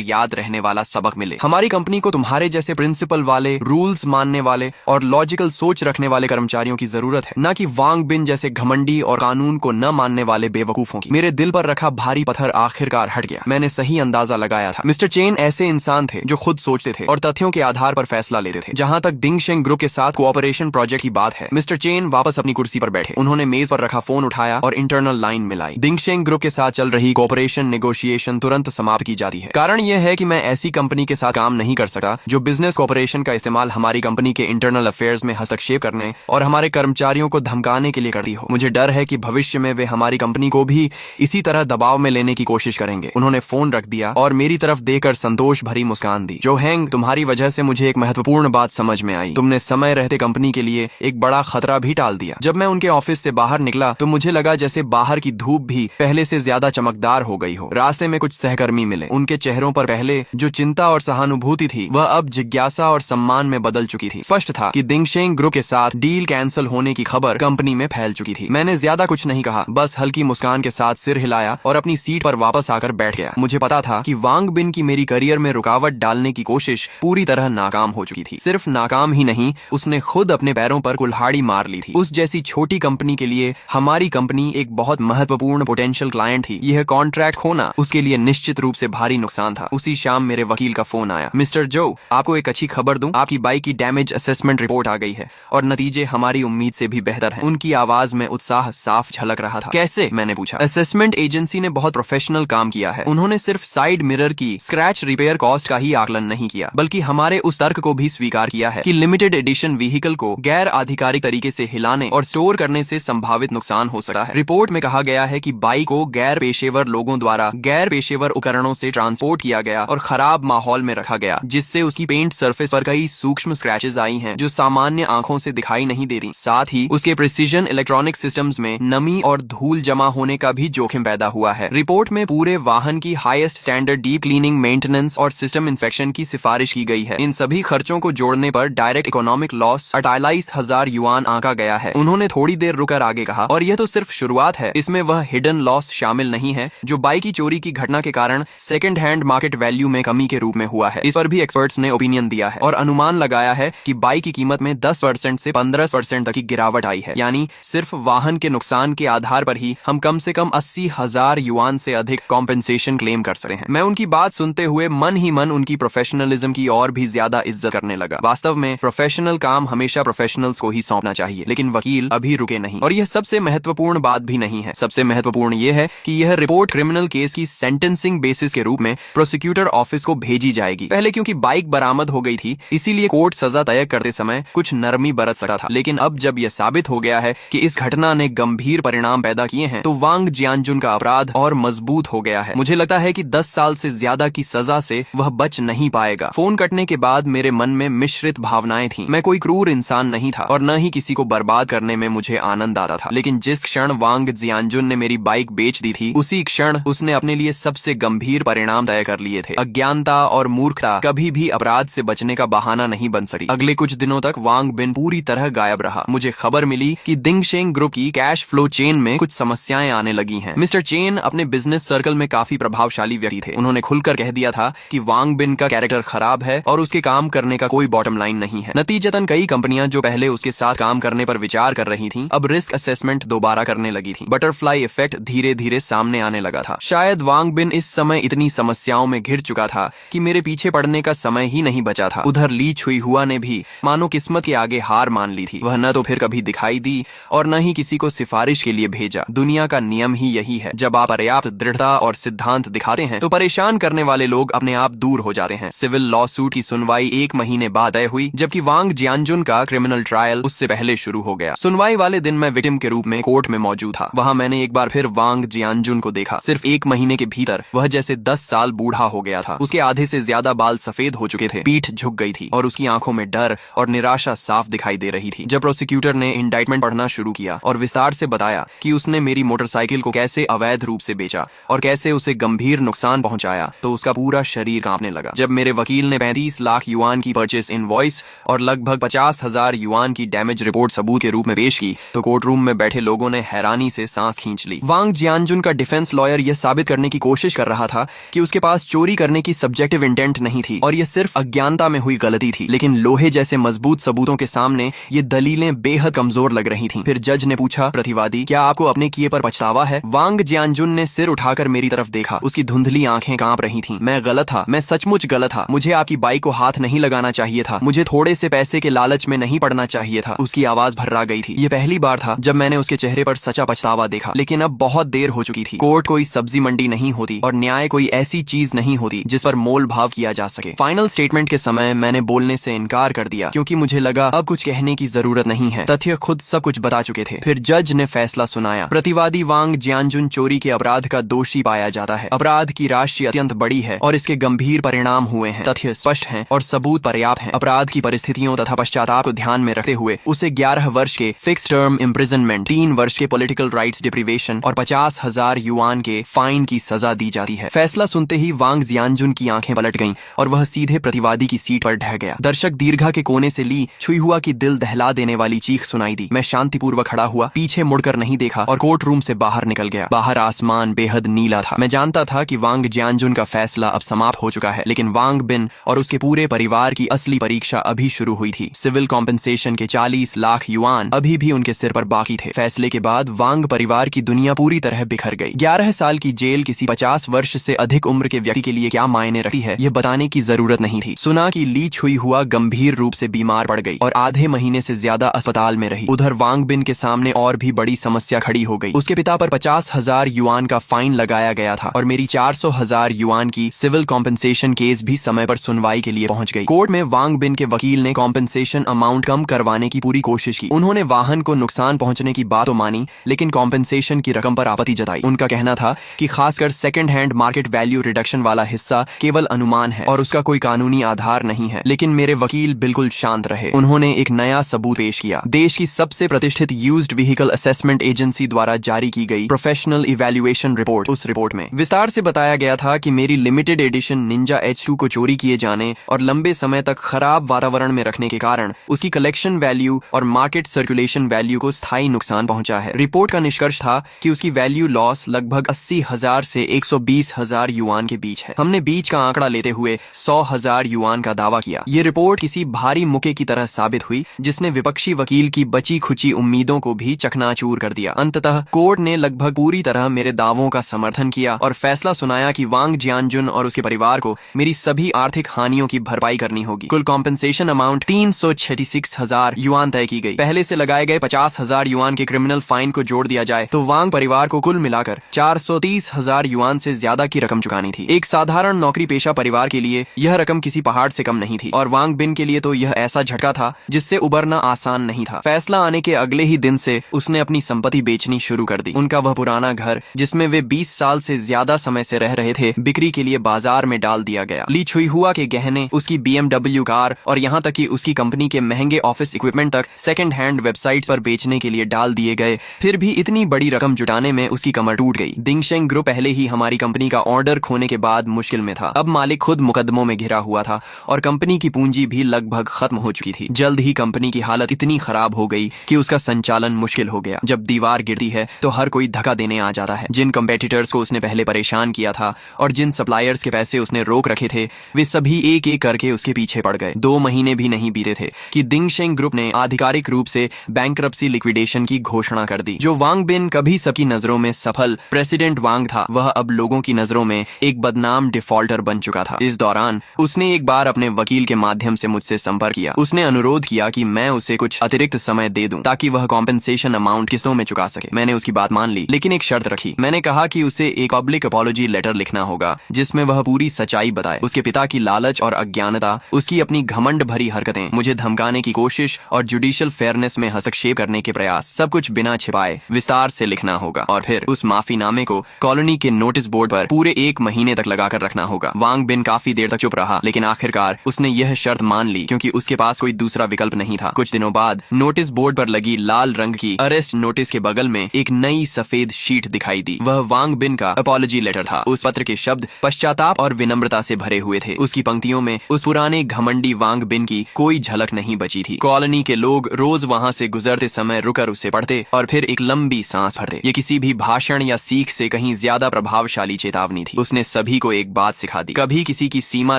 याद रहने वाला सबक मिले। हमारी कंपनी को तुम्हारे जैसे प्रिंसिपल वाले, रूल्स मानने वाले और लॉजिकल सोच रखने वाले कर्मचारियों की जरूरत है, न कि वांग बिन जैसे घमंडी और कानून को न मानने वाले बेवकूफों की। मेरे दिल पर रखा भारी पत्थर आखिरकार हट गया। मैंने सही अंदाजा लगाया था। मिस्टर चेन ऐसे इंसान थे जो खुद सोचते थे और तथ्यों के आधार पर फैसला लेते थे। जहां तक दिंगशेंग ग्रुप के साथ कोऑपरेशन प्रोजेक्ट की बात है, मिस्टर चेन वापस अपनी कुर्सी पर बैठे। उन्होंने मेज पर रखा फोन उठाया और इंटरनल लाइन मिलाई। दिंगशेंग ग्रुप के साथ चल रही कोऑपरेशन नेगोशिएशन तुरंत समाप्त की जाती है। कारण यह है कि मैं ऐसी कंपनी के साथ काम नहीं कर सकता जो बिजनेस कोऑपरेशन का इस्तेमाल हमारी कंपनी के इंटरनल अफेयर्स में हस्तक्षेप करने और हमारे कर्मचारियों को धमकाने के लिए करती हो। मुझे डर है कि भविष्य में वे हमारी कंपनी को भी इसी तरह दबाव में लेने की कोशिश करेंगे। उन्होंने फोन रख दिया और मेरी तरफ देखकर संतोष भरी मुस्कान दी। जो हैंग, तुम्हारी वजह से मुझे एक महत्वपूर्ण बात समझ में आई। तुमने समय रहते कंपनी के लिए एक बड़ा खतरा भी टाल दिया। जब मैं उनके ऑफिस से बाहर निकला तो मुझे लगा जैसे बाहर की धूप भी पहले से ज्यादा चमकदार हो गई हो। रास्ते में कुछ सहकर्मी मिले। उनके चेहरों पर पहले जो चिंता और सहानुभूति थी वह अब जिज्ञासा और सम्मान में बदल चुकी थी। स्पष्ट था कि दिंगशेंग ग्रुप के साथ डील कैंसिल होने की खबर कंपनी में फैल चुकी थी। मैंने ज्यादा कुछ नहीं कहा, बस हल्की मुस्कान के साथ सिर हिलाया और अपनी सीट पर वापस आकर बैठ गया। मुझे पता था कि वांग बिन की मेरी करियर में रुकावट डालने की कोशिश पूरी तरह नाकाम हो चुकी थी। सिर्फ नाकाम ही नहीं, उसने खुद अपने पैरों पर कुल्हाड़ी मार ली थी। उस जैसी छोटी कंपनी के लिए हमारी कंपनी एक बहुत महत्वपूर्ण पोटेंशियल क्लाइंट थी। यह कॉन्ट्रैक्ट खोना उसके लिए निश्चित रूप से भारी नुकसान था। उसी शाम मेरे वकील का फोन आया। मिस्टर जो, आपको एक अच्छी खबर दूं, आपकी बाइक की डैमेज असेसमेंट रिपोर्ट आ गई है और नतीजे हमारी उम्मीद से भी बेहतर हैं। उनकी आवाज में उत्साह साफ झलक रहा था। कैसे? मैंने पूछा। असेसमेंट एजेंसी ने बहुत प्रोफेशनल काम किया है। उन्होंने सिर्फ साइड मिरर की स्क्रैच रिपेयर कॉस्ट का ही आकलन नहीं किया, बल्कि हमारे उस तर्क को भी स्वीकार किया है कि लिमिटेड एडिशन व्हीकल को गैर आधिकारिक तरीके से हिलाने और स्टोर करने से संभावित नुकसान हो सकता है। रिपोर्ट में कहा गया है कि बाइक को गैर पेशेवर लोगों द्वारा गैर पेशेवर उपकरणों से ट्रांसपोर्ट किया गया और खराब माहौल में रखा गया, जिससे उसकी पेंट सरफेस पर कई सूक्ष्म स्क्रैचेस आई हैं जो सामान्य आंखों से दिखाई नहीं देती। साथ ही उसके प्रिसीजन इलेक्ट्रॉनिक सिस्टम्स में नमी और धूल जमा होने का भी जोखिम पैदा हुआ है। रिपोर्ट में पूरे वाहन की highest standard deep cleaning, maintenance और सिस्टम इंस्पेक्शन की सिफारिश की गई है। इन सभी खर्चों को जोड़ने पर डायरेक्ट इकोनॉमिक लॉस 48,000 युआन आंका गया है। उन्होंने थोड़ी देर रुकर आगे कहा, और यह तो सिर्फ शुरुआत है, इसमें वह हिडन लॉस शामिल नहीं है जो बाइक की चोरी की घटना के कारण सेकंड हैंड मार्केट वैल्यू में कमी के रूप में हुआ है। इस पर भी एक्सपर्ट्स ने ओपिनियन दिया है और अनुमान लगाया है कि बाइक की कीमत में 10% से 15% तक की गिरावट आई है। यानी सिर्फ वाहन के नुकसान के आधार पर ही हम कम से कम 80,000 युआन से अधिक कॉम्पेंसेशन क्लेम कर सकते हैं। मैं उनकी बात सुनते हुए मन ही मन उनकी प्रोफेशनलिज्म की और भी ज्यादा इज्जत करने लगा। वास्तव में प्रोफेशनल काम हमेशा प्रोफेशनल्स को ही सौंपना चाहिए, लेकिन वकील अभी रुके नहीं। और यह सबसे महत्वपूर्ण बात भी नहीं है। सबसे महत्वपूर्ण यह है कि यह रिपोर्ट क्रिमिनल केस की सेंटेंसिंग बेसिस के रूप में प्रोसिक्यूटर ऑफिस को भेजी जाएगी। पहले क्योंकि बाइक बरामद हो गई थी, इसीलिए कोर्ट सजा तय करते समय कुछ नरमी बरत सकता था, लेकिन अब जब यह साबित हो गया है कि इस घटना ने गंभीर परिणाम पैदा किए हैं, तो वांग जियानजुन का अपराध और मजबूत हो गया है। मुझे लगता है कि 10 साल से ज्यादा की सजा से वह बच नहीं पाएगा। फोन कटने के बाद मेरे मन में मिश्रित भावनाएं थीं। मैं कोई क्रूर इंसान नहीं था और न ही किसी को बर्बाद करने में मुझे आनंद आता था, लेकिन जिस क्षण वांग जियानजुन ने मेरी बाइक बेच दी थी, उसी क्षण उसने अपने लिए सबसे गंभीर परिणाम तय कर लिए थे। अज्ञानता और मूर्खता कभी भी अपराध से बचने का बहाना नहीं बन सकती। अगले कुछ दिनों तक वांग बिन पूरी तरह गायब रहा। मुझे खबर मिली कि दिंगशेंग ग्रुप की कैश फ्लो चेन में कुछ समस्याएं आने लगी हैं। मिस्टर चेन अपने बिजनेस सर्कल में काफी प्रभावशाली व्यक्ति थे। उन्होंने खुलकर कह दिया था कि वांग बिन का कैरेक्टर खराब है और उसके काम करने का कोई बॉटम लाइन नहीं है। नतीजतन कई कंपनियां जो पहले उसके साथ काम करने पर विचार कर रही थीं, अब रिस्क असेसमेंट दोबारा करने लगी थीं। बटरफ्लाई इफेक्ट धीरे धीरे सामने आने लगा था। शायद वांग बिन इस समय इतनी समस्याओं में घिर चुका था कि मेरे पीछे पड़ने का समय ही नहीं बचा था। उधर ली छुई हुआ ने भी मानो किस्मत के आगे हार मान ली थी। वह न तो फिर कभी दिखाई दी और न ही किसी को सिफारिश के लिए भेजा। दुनिया का नियम ही यही है, जब आप पर्याप्त दृढ़ता और सिद्धांत दिखाते हैं तो परेशान करने वाले लोग अपने आप दूर हो जाते हैं। सिविल लॉ सूट की सुनवाई 1 महीने बाद तय हुई, जबकि वांग जियानजुन का क्रिमिनल ट्रायल उससे पहले शुरू हो गया। सुनवाई वाले दिन मैं विक्टिम के रूप में कोर्ट में मौजूद था। वहां मैंने एक बार फिर वांग जियानजुन को देखा। सिर्फ 1 महीने के भीतर वह जैसे 10 साल बूढ़ा हो गया था। उसके आधे से ज्यादा बाल सफेद हो चुके थे, पीठ झुक गई थी और उसकी आंखों में डर और निराशा साफ दिखाई दे रही थी। जब प्रोसिक्यूटर ने इंडाइटमेंट पढ़ना शुरू किया और विस्तार से बताया कि उसने मेरी मोटरसाइकिल को कैसे अवैध रूप से बेचा और कैसे उसे गंभीर नुकसान पहुंचाया, तो उसका पूरा शरीर कांपने लगा। जब मेरे वकील ने 35 लाख युआन की परचेस इनवॉइस और लगभग 50,000 युआन की डैमेज रिपोर्ट सबूत के रूप में पेश की, तो कोर्ट रूम में बैठे लोगों ने हैरानी से सांस खींच ली। वांग जियानजुन का डिफेंस लॉयर यह साबित करने की कोशिश कर रहा था कि उसके पास चोरी करने की सब्जेक्टिव इंटेंट नहीं थी और यह सिर्फ अज्ञानता में हुई गलती थी, लेकिन लोहे जैसे मजबूत सबूतों के सामने ये दलीलें बेहद कमजोर लग रही थीं। फिर जज ने पूछा, प्रतिवादी, क्या आपको अपने किए पर पछतावा है? वांग जियानजुन ने सिर उठाकर मेरी तरफ देखा। उसकी धुंधली आंखें कांप रही थीं। मैं गलत था, मैं सचमुच गलत था। मुझे आपकी बाइक को हाथ नहीं लगाना चाहिए था। मुझे थोड़े से पैसे के लालच में नहीं पड़ना चाहिए था। उसकी आवाज भर्रा गई थी। यह पहली बार था जब मैंने उसके चेहरे पर सच्चा पछतावा देखा, लेकिन अब बहुत देर हो चुकी थी। कोर्ट कोई सब्जी मंडी नहीं होती और न्याय कोई ऐसी चीज नहीं होती जिस पर मोल भाव किया जा सके। फाइनल स्टेटमेंट के समय मैंने बोलने से इनकार कर दिया क्योंकि मुझे लगा अब कुछ कहने की जरूरत नहीं है। तथ्य खुद सब कुछ बता चुके थे। फिर जज ने फैसला सुनाया। प्रतिवादी वांग जियानजुन चोरी के अपराध का दोषी पाया जाता है। अपराध की राशि अत्यंत बड़ी है और इसके गंभीर परिणाम हुए हैं। तथ्य स्पष्ट हैं और सबूत पर्याप्त हैं। अपराध की परिस्थितियों तथा पश्चाताप को ध्यान में रखते हुए उसे 11 वर्ष के फिक्स टर्म इम्प्रिजनमेंट, 3 वर्ष के पॉलिटिकल राइट्स डिप्रीवेशन और 50,000 युआन के फाइन की सजा दी जाती है। फैसला सुनते ही वांग जियानजुन की आंखें पलट गईं और वह सीधे प्रतिवादी की सीट पर ढह गया। दर्शक दीर्घा के कोने से ली छुई हुआ की दिल दहला देने वाली चीख सुनाई दी। मैं शांतिपूर्वक खड़ा हुआ, पीछे मुड़कर नहीं देखा और कोर्ट रूम से बाहर निकल गया। बाहर आसमान बेहद नीला था। मैं जानता था कि वांग जियानजुन का फैसला अब समाप्त हो चुका है, लेकिन वांग बिन और उसके पूरे परिवार की असली परीक्षा अभी शुरू हुई थी। सिविल कॉम्पेंसेशन के 40 लाख युआन अभी भी उनके सिर पर बाकी थे। फैसले के बाद वांग परिवार की दुनिया पूरी तरह बिखर गई। 11 साल की जेल किसी 50 वर्ष से अधिक उम्र के व्यक्ति के लिए क्या मायने रखती है, यह बताने की जरूरत नहीं थी। सुना कि ली छुई हुआ गंभीर रूप से बीमार पड़ गई और आधे महीने से ज्यादा अस्पताल में रही। उधर वांग बिन के सामने और भी बड़ी समस्या खड़ी हो गई। उसके पिता पर 50,000 युआन का फाइन लगाया गया था और मेरी 400,000 युआन की सिविल कॉम्पेंसेशन केस भी समय पर सुनवाई के लिए पहुंच गई। कोर्ट में वांग बिन के वकील ने कॉम्पेंसेशन अमाउंट कम करवाने की पूरी कोशिश की। उन्होंने वाहन को नुकसान पहुंचने की बात तो मानी, लेकिन कॉम्पेंसेशन की रकम पर आपत्ति जताई। उनका कहना था कि खासकर second hand market value reduction वाला हिस्सा केवल अनुमान है और उसका कोई कानूनी आधार नहीं है। लेकिन मेरे वकील बिल्कुल शांत रहे। उन्होंने एक नया सबूत पेश किया। देश की सबसे प्रतिष्ठित यूज्ड व्हीकल असेसमेंट एजेंसी द्वारा जारी की गई प्रोफेशनल इवैल्यूएशन रिपोर्ट। उस रिपोर्ट में विस्तार से बताया गया था कि मेरी लिमिटेड एडिशन निंजा H2 को चोरी किए जाने और लंबे समय तक खराब वातावरण में रखने के कारण उसकी कलेक्शन वैल्यू और मार्केट सर्कुलेशन वैल्यू को स्थायी नुकसान पहुंचा है। रिपोर्ट का निष्कर्ष था कि उसकी वैल्यू लॉस लगभग 80,000 से 120,000 युआन के बीच है। हमने बीच का आंकड़ा लेते हुए 100,000 युआन का दावा किया। ये रिपोर्ट किसी भारी मुक्के की तरह साबित हुई जिसने विपक्षी वकील की बची खुची उम्मीदों को भी चकनाचूर कर दिया। अंततः कोर्ट ने लगभग पूरी तरह मेरे दावों का समर्थन किया और फैसला सुनाया कि वांग जियानजुन और उसके परिवार को मेरी सभी आर्थिक हानियों की भरपाई करनी होगी। कुल कॉम्पेंसेशन अमाउंट 366,000 युआन तय की गई। पहले से लगाए गए 50,000 युआन के क्रिमिनल फाइन को जोड़ दिया जाए तो वांग परिवार को कुल मिलाकर 430,000 युआन से ज्यादा की रकम चुकानी थी। एक साधारण नौकरी पेशा परिवार के लिए यह रकम किसी पहाड़ से कम नहीं थी और वांग बिन के लिए तो यह ऐसा झटका था जिससे उबरना आसान नहीं था। फैसला आने के अगले ही दिन से उसने अपनी संपत्ति बेचनी शुरू कर दी। उनका वह पुराना घर जिसमें वे 20 साल से ज्यादा समय से रह रहे थे, बिक्री के लिए बाजार में डाल दिया गया। ली छुई हुआ के गहने, उसकी BMW कार और यहाँ तक कि उसकी कंपनी के महंगे ऑफिस इक्विपमेंट तक सेकंड हैंड वेबसाइट्स पर बेचने के लिए डाल दिए गए। फिर भी इतनी बड़ी रकम जुटाने में उसकी कमर टूट गई। दिंगशेंग ग्रुप पहले ही हमारी कंपनी का ऑर्डर खोने के बाद मुश्किल में था। अब मालिक खुद मुकदमों में घिरा हुआ था और कंपनी की पूंजी भी लगभग खत्म हो चुकी थी। जल्द ही कंपनी की हालत इतनी खराब हो गई कि उसका संचालन मुश्किल हो गया। जब दीवार गिरती है तो हर कोई धक्का देने आ जाता है। जिन कंपेटिटर्स को उसने पहले परेशान किया था और जिन सप्लायर्स के पैसे उसने रोक रखे थे, वे सभी एक एक करके उसके पीछे पड़ गए। 2 महीने भी नहीं बीते थे कि दिंगशेंग ग्रुप ने आधिकारिक रूप से बैंक्रप्सी लिक्विडेशन की घोषणा कर दी। जो वांग बिन कभी सबकी नजरों में सफल प्रेसिडेंट वांग था, वह अब लोगों की नजरों में एक बदनाम डिफॉल्टर बन चुका था। इस दौरान उसने एक बार अपने वकील के माध्यम से मुझसे संपर्क किया। उसने अनुरोध किया कि मैं उसे कुछ अतिरिक्त समय दे दूं ताकि वह कॉम्पेंसेशन अमाउंट किस्तों में चुका सके। मैंने उसकी बात मान ली, लेकिन एक शर्त रखी। मैंने कहा कि उसे एक पब्लिक अपॉलॉजी लेटर लिखना होगा जिसमें वह पूरी सच्चाई बताए। उसके पिता की लालच और अज्ञानता, उसकी अपनी घमंड भरी हरकतें, मुझे धमकाने की कोशिश और जुडिशियल फेयरनेस में हस्तक्षेप करने के प्रयास, सब कुछ बिना छिपाए विस्तार से लिखना होगा और फिर उस माफीनामे को कॉलोनी के नोटिस बोर्ड पर पूरे 1 महीने तक लगाकर रखना होगा। वांग बिन काफी देर तक चुप रहा, लेकिन आखिरकार उसने यह शर्त मान ली क्योंकि उसके पास कोई दूसरा विकल्प नहीं था। कुछ दिनों बाद नोटिस बोर्ड पर लगी लाल रंग की अरेस्ट नोटिस के बगल में एक नई सफेद शीट दिखाई दी। वह वांग बिन का अपॉलॉजी लेटर था। उस पत्र के शब्द पश्चाताप और विनम्रता से भरे हुए थे। उसकी पंक्तियों में उस पुराने घमंडी वांग बिन की कोई झलक नहीं बची थी। कॉलोनी के लोग रोज वहाँ से गुजरते समय रुक कर उसे पढ़ते और फिर एक लंबी सांस भरते। ये किसी भी भाषण या सीख से कहीं ज्यादा प्रभावशाली चेतावनी थी। उसने सभी को एक बात सिखा दी, कभी किसी की सीमा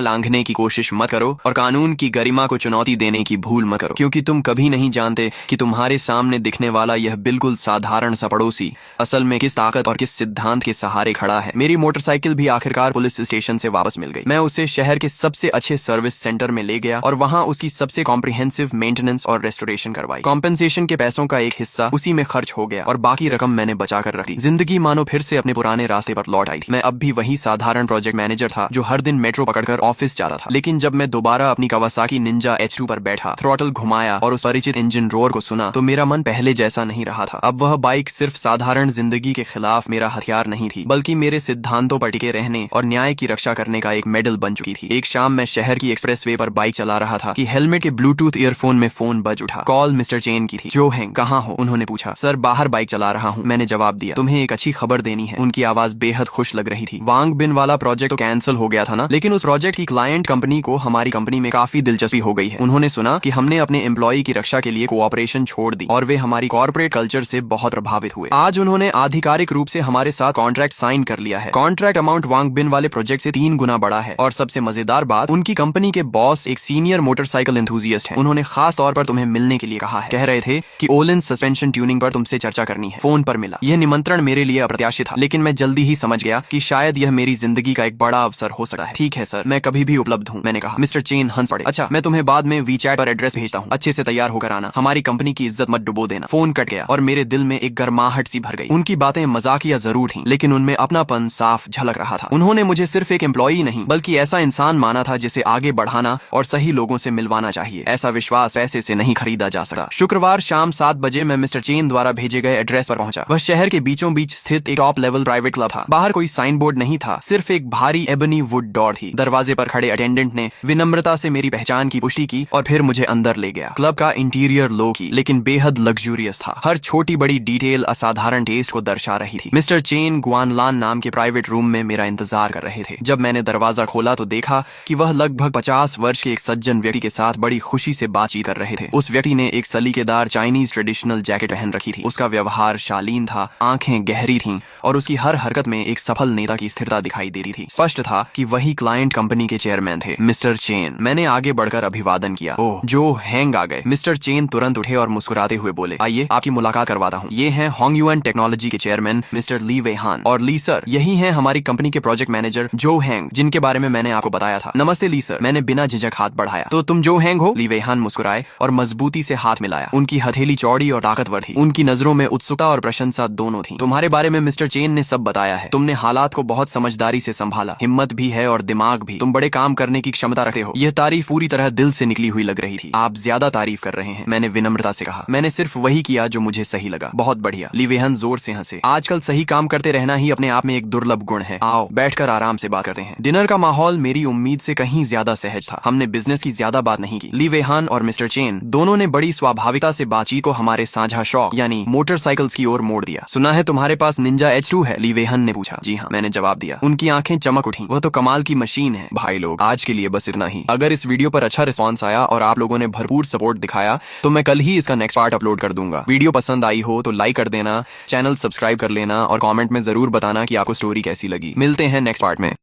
लांघने की कोशिश मत करो और कानून की गरिमा को चुनौती देने की भूल मत करो, क्योंकि तुम कभी नहीं जानते कि तुम्हारे सामने दिखने वाला यह बिल्कुल साधारण सा पड़ोसी असल में किस ताकत और किस सिद्धांत के सहारे खड़ा है। मेरी मोटरसाइकिल भी आखिरकार पुलिस स्टेशन से वापस मिल गई। मैं उसे शहर के सबसे अच्छे सर्विस सेंटर में ले गया और वहां उसकी सबसे कॉम्प्रिहेंसिव मेंटेनेंस और रेस्टोरेशन करवाई। कॉम्पेंसेशन के पैसों का एक हिस्सा उसी में खर्च हो गया और बाकी रकम मैंने बचा कर रख दी। जिंदगी मानो फिर से अपने पुराने रास्ते पर लौट आई थी। मैं अब भी वही साधारण प्रोजेक्ट मैनेजर था जो हर दिन मेट्रो पकड़कर ऑफिस जाता था। लेकिन जब मैं दोबारा अपनी कावासाकी निंजा H2 पर बैठा, थ्रॉटल घुमाया और उस परिचित इंजन रोर को सुना तो मेरा मन पहले जैसा नहीं रहा था। अब वह बाइक सिर्फ साधारण जिंदगी के खिलाफ मेरा हथियार नहीं थी, बल्कि मेरे सिद्धांतों पर टिके रहने और न्याय की रक्षा करने का एक मेडल बन चुकी थी। एक शाम मैं शहर की एक्सप्रेसवे पर बाइक चला रहा था कि हेलमेट के ब्लूटूथ ईयरफोन में फोन बज उठा। कॉल मिस्टर चेन की थी। जो हैंग, कहाँ हो? उन्होंने पूछा। सर, बाहर बाइक चला रहा हूँ, मैंने जवाब दिया। तुम्हें एक अच्छी खबर देनी है। उनकी आवाज बेहद खुश लग रही थी। वांग बिन वाला प्रोजेक्ट तो कैंसिल हो गया था ना, लेकिन उस प्रोजेक्ट की क्लाइंट कंपनी को हमारी कंपनी में काफी दिलचस्पी हो गई है। उन्होंने सुना कि हमने अपने एम्प्लॉय की रक्षा के लिए कोऑपरेशन छोड़ दी और वे हमारी कॉर्पोरेट कल्चर से बहुत प्रभावित हुए। आज उन्होंने आधिकारिक रूप से हमारे साथ कॉन्ट्रैक्ट साइन कर लिया है। कॉन्ट्रैक्ट अमाउंट वांग बिन वाले प्रोजेक्ट से 3 गुना बड़ा है और सबसे मजेदार बात, उनकी कंपनी के बॉस एक सीनियर मोटरसाइकिल एंथुसियास्ट हैं। उन्होंने खास तौर पर तुम्हें मिलने के लिए कहा है। कह रहे थे कि ओलिन सस्पेंशन ट्यूनिंग पर तुमसे चर्चा करनी है। फोन पर मिला। यह निमंत्रण मेरे लिए अप्रत्याशित था, लेकिन मैं जल्दी ही समझ गया कि शायद यह मेरी जिंदगी का एक बड़ा अवसर हो सकता है। ठीक है सर, मैं कभी भी उपलब्ध हूँ, मैंने कहा। मिस्टर चेन हंस पड़े। अच्छा, मैं तुम्हें बाद में वीचैट पर एड्रेस भेजता हूँ, अच्छे से तैयार होकर आना, हमारी कंपनी की इज्जत मत डुबो देना। फोन कट गया और मेरे दिल में एक गर्माहट सी भर गई। उनकी बातें मजाकिया जरूर थीं, लेकिन उनमें अपनापन साफ झलक रहा था। उन्होंने मुझे सिर्फ एक एम्प्लॉई नहीं बल्कि ऐसा इंसान माना था जिसे आगे बढ़ाना और सही लोगों से मिलवाना चाहिए। ऐसा विश्वास पैसे से नहीं खरीदा जा सकता। शुक्रवार शाम 7 बजे मैं मिस्टर चेन द्वारा भेजे गए एड्रेस पर पहुंचा। वह शहर के बीचों बीच स्थित एक टॉप लेवल प्राइवेट क्लब था। बाहर कोई साइन बोर्ड नहीं था, सिर्फ एक भारी एबनी वुड डोर थी। दरवाजे पर खड़े अटेंडेंट ने विनम्रता से मेरी पहचान की पुष्टि की और फिर मुझे अंदर ले गया। क्लब का इंटीरियर लो की लेकिन बेहद लग्जूरियस था। हर छोटी बड़ी डिटेल असाधारण टेस्ट को दर्शा रही थी। मिस्टर चेन गुआनलान नाम के प्राइवेट रूम में मेरा इंतजार कर रहे थे। जब मैंने दरवाजा खोला तो देखा कि वह लगभग 50 वर्ष के एक सज्जन व्यक्ति के साथ बड़ी खुशी से बातचीत कर रहे थे। उस व्यक्ति ने एक सलीकेदार चाइनीज ट्रेडिशनल जैकेट पहन रखी थी। उसका व्यवहार शालीन था, आंखें गहरी थीं और उसकी हर हरकत में एक सफल नेता की स्थिरता दिखाई देती थी। स्पष्ट था कि वही क्लाइंट कंपनी के चेयरमैन थे, मिस्टर चेन। मैंने आगे बढ़कर अभिवादन किया। ओह, जो हैंग आ गए। मिस्टर चेन तुरंत उठे और मुस्कुराते हुए बोले, आइए आपकी मुलाकात करवाता हूँ। ये हैं होंगयुएन टेक्नोलॉजी के चेयरमैन मिस्टर ली वेहान। और ली सर, यही हैं हमारी कंपनी के प्रोजेक्ट मैनेजर जो हैंग, जिनके बारे में मैंने आपको बताया था। नमस्ते ली सर, मैंने बिना झिझक हाथ बढ़ाया। तो तुम जो हैंग हो? ली वेहान मुस्कुराए और मजबूती से हाथ मिलाया। उनकी हथेली चौड़ी और ताकतवर थी। उनकी नजरों में उत्सुकता और प्रशंसा दोनों थी। तुम्हारे बारे में मिस्टर चेन ने सब बताया है। तुमने हालात को बहुत समझदारी से संभाला, हिम्मत भी है और दिमाग भी। तुम बड़े काम करने की क्षमता रखते हो। यह तारीफ पूरी तरह दिल से निकली हुई लग रही थी। आप ज्यादा तारीफ कर रहे हैं, मैंने विनम्रता से कहा। मैंने सिर्फ वही किया जो मुझे सही लगा। बहुत बढ़िया। ली वेहान जोर से हंसे। आजकल सही काम करते रहना ही अपने आप में एक दुर्लभ गुण है। आओ बैठकर आराम से बात करते हैं। डिनर का माहौल मेरी उम्मीद से कहीं ज्यादा सहज था। हमने बिजनेस की ज्यादा बात नहीं की। ली वेहान और मिस्टर चेन दोनों ने बड़ी स्वाभाविकता से बातचीत को हमारे साझा शौक यानी मोटरसाइकिल्स की ओर मोड़ दिया। सुना है तुम्हारे पास निंजा H2 है? ली वेहान ने पूछा। जी हाँ, मैंने जवाब दिया। उनकी आंखें चमक उठी। वह तो कमाल की मशीन है। भाई लोग, आज के लिए बस इतना ही। अगर इस वीडियो पर अच्छा रिस्पॉन्स आया और आप लोगों ने भरपूर सपोर्ट दिखाया तो मैं कल ही इसका नेक्स्ट पार्ट अपलोड कर दूंगा। वीडियो पसंद आई हो तो लाइक कर देना, चैनल सब्सक्राइब कर लेना और कमेंट में जरूर बताना कि आपको स्टोरी कैसी लगी। मिलते हैं नेक्स्ट पार्ट में।